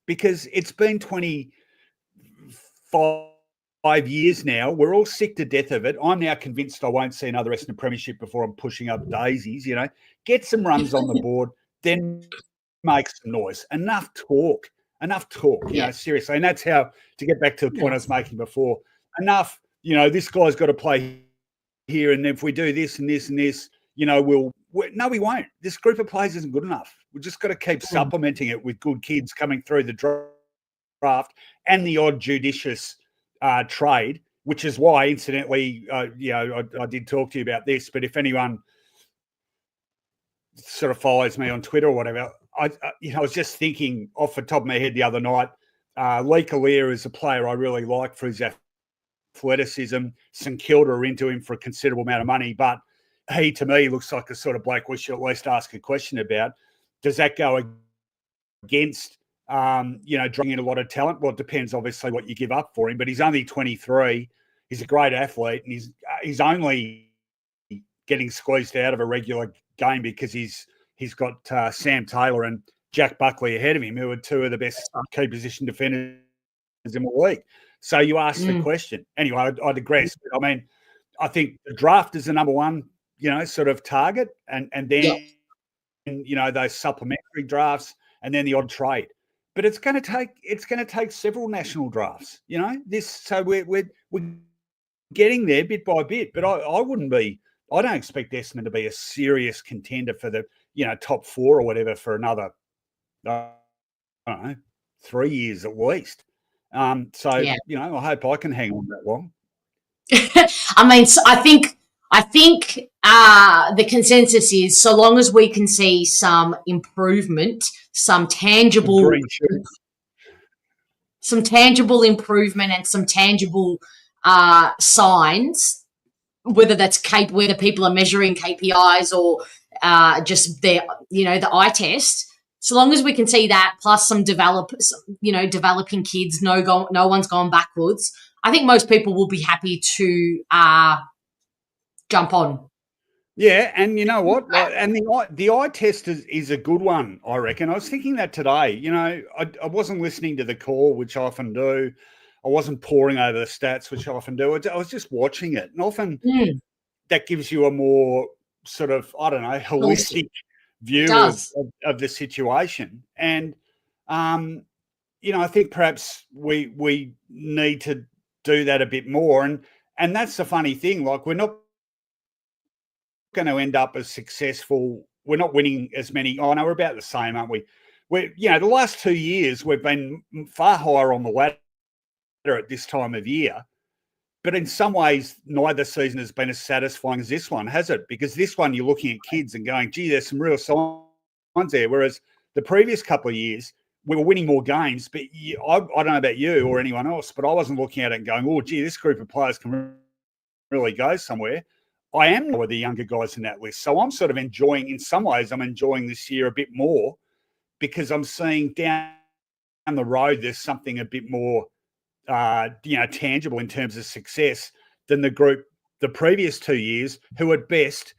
because it's been 25 years now. We're all sick to death of it. I'm now convinced I won't see another Essendon premiership before I'm pushing up daisies. Get some runs on the board, then make some noise. Enough talk. Seriously. And that's how, to get back to the point I was making before, enough, this guy's got to play here, and if we do this and this and this, no, we won't. This group of players isn't good enough. We've just got to keep supplementing it with good kids coming through the draft and the odd judicious trade, which is why, incidentally, I did talk to you about this, but if anyone sort of follows me on Twitter or whatever, I was just thinking off the top of my head the other night, Lee Kalia is a player I really like for his athleticism. St Kilda are into him for a considerable amount of money, but he, to me, looks like a sort of bloke we should at least ask a question about. Does that go against, drawing in a lot of talent? Well, it depends, obviously, what you give up for him, but he's only 23. He's a great athlete, and he's only getting squeezed out of a regular game because he's got Sam Taylor and Jack Buckley ahead of him, who are two of the best key position defenders in the league. So you ask the question. Anyway, I digress. I mean, I think the draft is the number one, sort of target, and then, those supplementary drafts, and then the odd trade. But it's going to take several national drafts, So we're getting there bit by bit. But I don't expect Essendon to be a serious contender for the, top four or whatever for another, I don't know, 3 years at least. I hope I can hang on that long. I mean, so I think the consensus is, so long as we can see some improvement, some tangible improvement, and some tangible signs, whether people are measuring KPIs or just the eye test. So long as we can see that, plus some developing kids, no one's gone backwards, I think most people will be happy to jump on. Yeah, and you know what? And the eye test is a good one, I reckon. I was thinking that today. I wasn't listening to the call, which I often do. I wasn't poring over the stats, which I often do. I was just watching it. And often that gives you a more sort of, I don't know, holistic view of the situation. And, I think perhaps we need to do that a bit more. And that's the funny thing. Like, we're not going to end up as successful. We're not winning as many. Oh, no, we're about the same, aren't we? The last 2 years, we've been far higher on the ladder at this time of year. But in some ways, neither season has been as satisfying as this one, has it? Because this one, you're looking at kids and going, gee, there's some real signs there. Whereas the previous couple of years, we were winning more games. But I don't know about you or anyone else, but I wasn't looking at it and going, oh, gee, this group of players can really go somewhere. I am one of the younger guys in that list. So I'm sort of enjoying, in some ways, I'm enjoying this year a bit more because I'm seeing down the road there's something a bit more tangible in terms of success than the group the previous 2 years, who at best,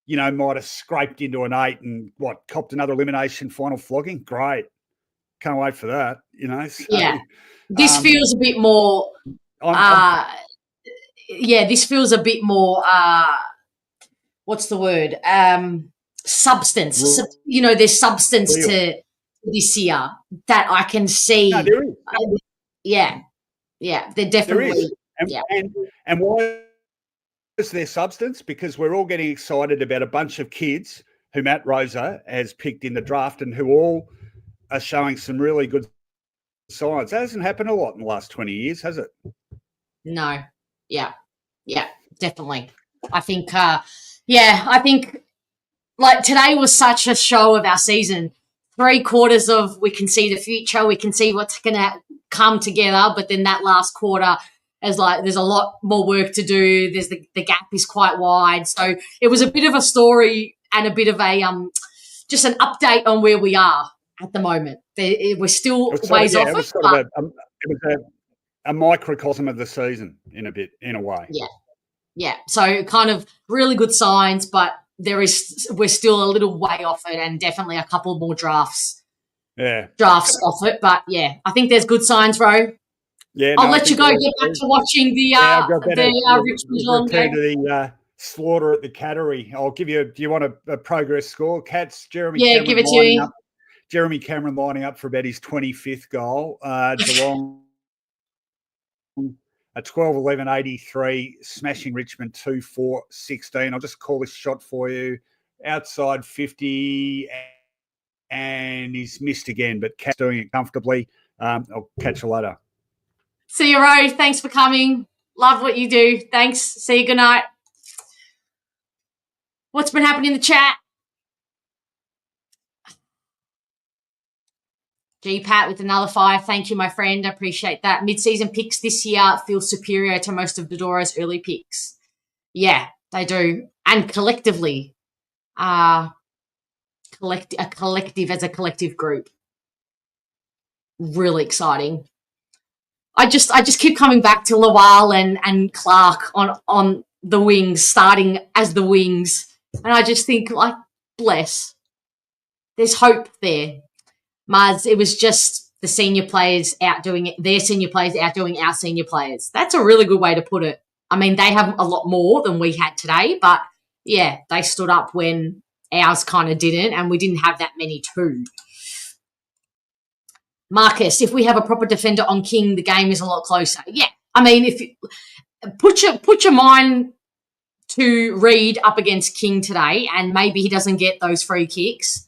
might have scraped into an 8 and copped another elimination final flogging. Great. Can't wait for that, So, yeah. This feels a bit more this feels a bit more what's the word? Substance. There's substance to this year that I can see. No, there is. Yeah, there definitely is. And why is there substance? Because we're all getting excited about a bunch of kids who Matt Rosa has picked in the draft and who all are showing some really good signs. That hasn't happened a lot in the last 20 years, has it? No. Yeah, definitely. I think, like today was such a show of our season. 3/4 of we can see the future, we can see what's going to come together, but then that last quarter is like there's a lot more work to do. There's the gap is quite wide. So it was a bit of a story and a bit of a just an update on where we are at the moment. We're still ways off it. It was a microcosm of the season in a way. Yeah. So kind of really good signs, but we're still a little way off it, and definitely a couple more drafts off it. But yeah, I think there's good signs, Ro. Yeah, I'll let you go. Get back to watching the Richmond return game. to the slaughter at the Cattery. I'll give you. Do you want a progress score? Cats. Jeremy. Yeah, Cameron give it to me. Jeremy Cameron lining up for about his 25th goal. Geelong. A 12-11-83, smashing Richmond 2-4-16. I'll just call this shot for you. Outside 50, and he's missed again, but Cat's doing it comfortably. I'll catch you later. See you, Rose. Thanks for coming. Love what you do. Thanks. See you. Good night. What's been happening in the chat? G-Pat with another 5. Thank you, my friend. I appreciate that. Mid-season picks this year feel superior to most of Dodora's early picks. Yeah, they do. And collectively, as a collective group. Really exciting. I just keep coming back to Lawal and Clark on the wings, starting as the wings. And I just think, like, bless. There's hope there. Mars, it was just the senior players outdoing it, their senior players outdoing our senior players. That's a really good way to put it. I mean, they have a lot more than we had today, but yeah, they stood up when ours kind of didn't, and we didn't have that many too. Marcus, if we have a proper defender on King, the game is a lot closer. Yeah, I mean, if you put your mind to Reed up against King today, and maybe he doesn't get those free kicks,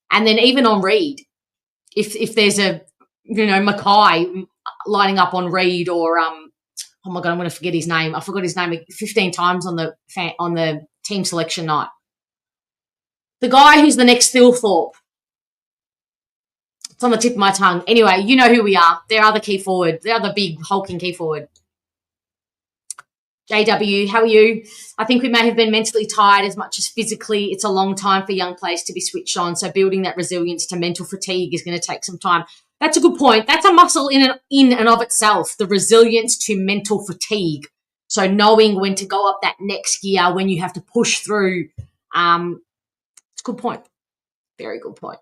and then even on Reed, if there's a, Mackay lining up on Reed or oh my God, I'm going to forget his name. I forgot his name 15 times on the team selection night. The guy who's the next Thilthorpe. It's on the tip of my tongue. Anyway, you know who we are. They are the key forward. They are the big hulking key forward. JW, how are you? I think we may have been mentally tired as much as physically. It's a long time for young players to be switched on, so building that resilience to mental fatigue is going to take some time. That's a good point. That's a muscle in and of itself, the resilience to mental fatigue. So knowing when to go up that next gear, when you have to push through. It's a good point. Very good point.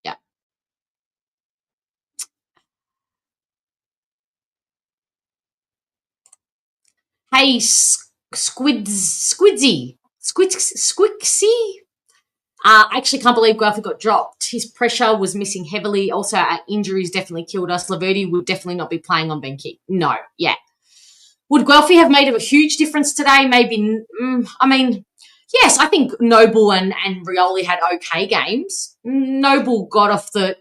Yeah. Hey, Squidsy. I actually can't believe Guelph got dropped. His pressure was missing heavily. Also, our injuries definitely killed us. Laverty would definitely not be playing on Benke. No, yeah. Would Guelph have made a huge difference today? Maybe. I mean, yes, I think Noble and Rioli had okay games. Noble got off the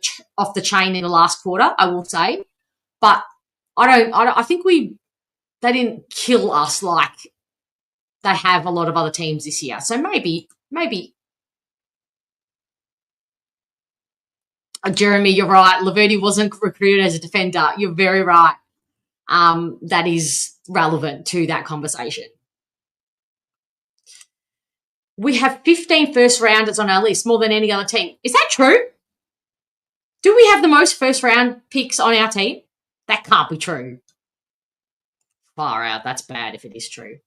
chain in the last quarter, I will say, but I think they didn't kill us like they have a lot of other teams this year. So maybe. Jeremy, you're right. Laverty wasn't recruited as a defender. You're very right. That is relevant to that conversation. We have 15 first-rounders on our list, more than any other team. Is that true? Do we have the most first-round picks on our team? That can't be true. Far out. That's bad if it is true.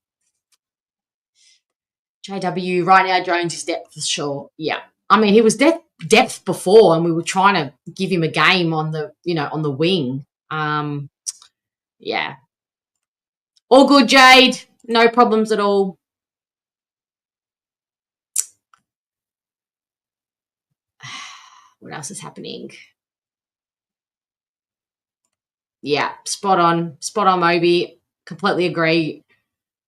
JW, right now, Jones is depth for sure. Yeah. I mean, he was depth before, and we were trying to give him a game on the wing. Yeah. All good, Jade. No problems at all. What else is happening? Yeah, spot on, Moby. Completely agree.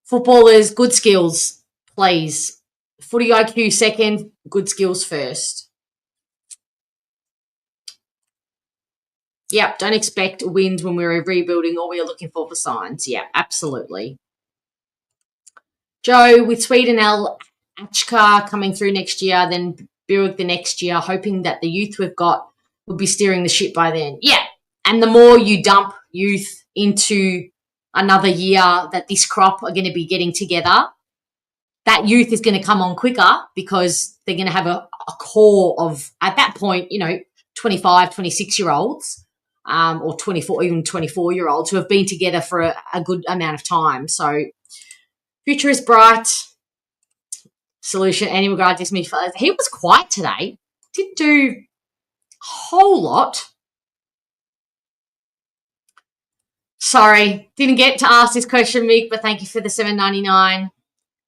Footballers, good skills, please. Footy IQ second, good skills first. Yep, don't expect wins when we're rebuilding or we're looking for signs. Yeah, absolutely. Joe, with Sweden Achka coming through next year, then Burg the next year, hoping that the youth we've got will be steering the ship by then. Yeah, and the more you dump youth into another year that this crop are going to be getting together, that youth is going to come on quicker because they're going to have a core of, at that point, 25, 26-year-olds or 24, even 24-year-olds who have been together for a good amount of time. So future is bright. Solution, Andy McGrath dismissed. He was quiet today. Didn't do a whole lot. Sorry, didn't get to ask this question, Mick, but thank you for the $7.99.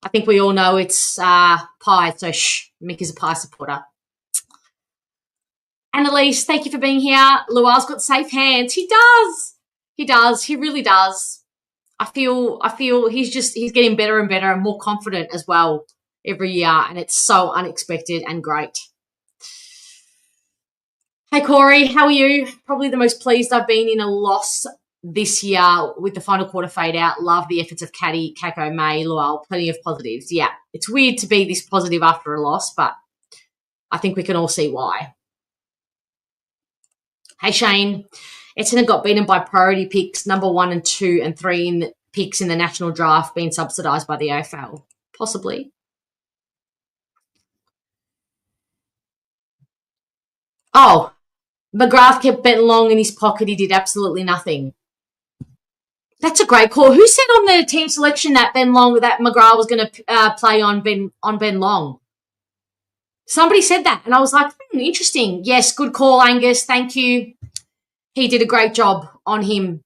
I think we all know it's pie, so Mick is a pie supporter. Annalise, thank you for being here. Lual's got safe hands. He does. He does. He really does. I feel he's getting better and better and more confident as well every year, and it's so unexpected and great. Hey, Corey, how are you? Probably the most pleased I've been in a loss this year with the final quarter fade out. Love the efforts of Caddy, Kako, May, Lual. Plenty of positives. Yeah, it's weird to be this positive after a loss, but I think we can all see why. Hey, Shane. Essendon got beaten by priority picks, number 1 and 2 and 3 in the picks in the national draft being subsidised by the AFL. Possibly. Oh, McGrath kept Ben Long in his pocket. He did absolutely nothing. That's a great call. Who said on the team selection that McGrath was going to play on Ben Long? Somebody said that, and I was like, interesting. Yes, good call, Angus. Thank you. He did a great job on him.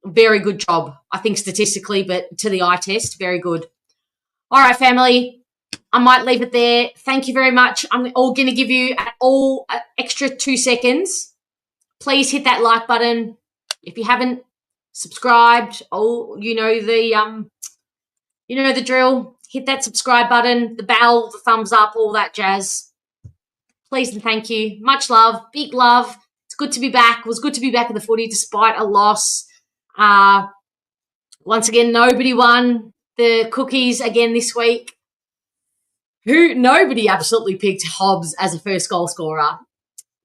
Very good job, I think, statistically, but to the eye test, very good. All right, family, I might leave it there. Thank you very much. I'm all going to give you an extra 2 seconds. Please hit that like button. If you haven't subscribed, you know the drill. Hit that subscribe button, the bell, the thumbs up, all that jazz. Please and thank you. Much love, big love. It's good to be back. It was good to be back in the footy despite a loss. Once again, nobody won the cookies again this week. Nobody absolutely picked Hobbs as a first goal scorer.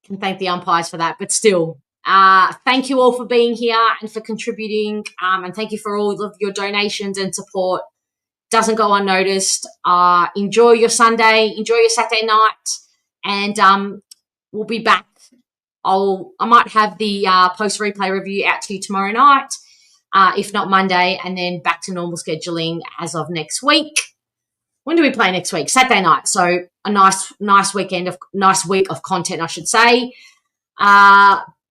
Can thank the umpires for that, but still. Thank you all for being here and for contributing, and thank you for all of your donations and support. Doesn't go unnoticed. Enjoy your Sunday, enjoy your Saturday night, and we'll be back. I might have the post replay review out to you tomorrow night, if not Monday, and then back to normal scheduling as of next week. When do we play next week? Saturday night. So a nice week of content, I should say.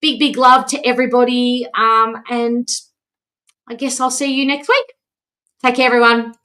Big love to everybody, and I guess I'll see you next week. Take care, everyone.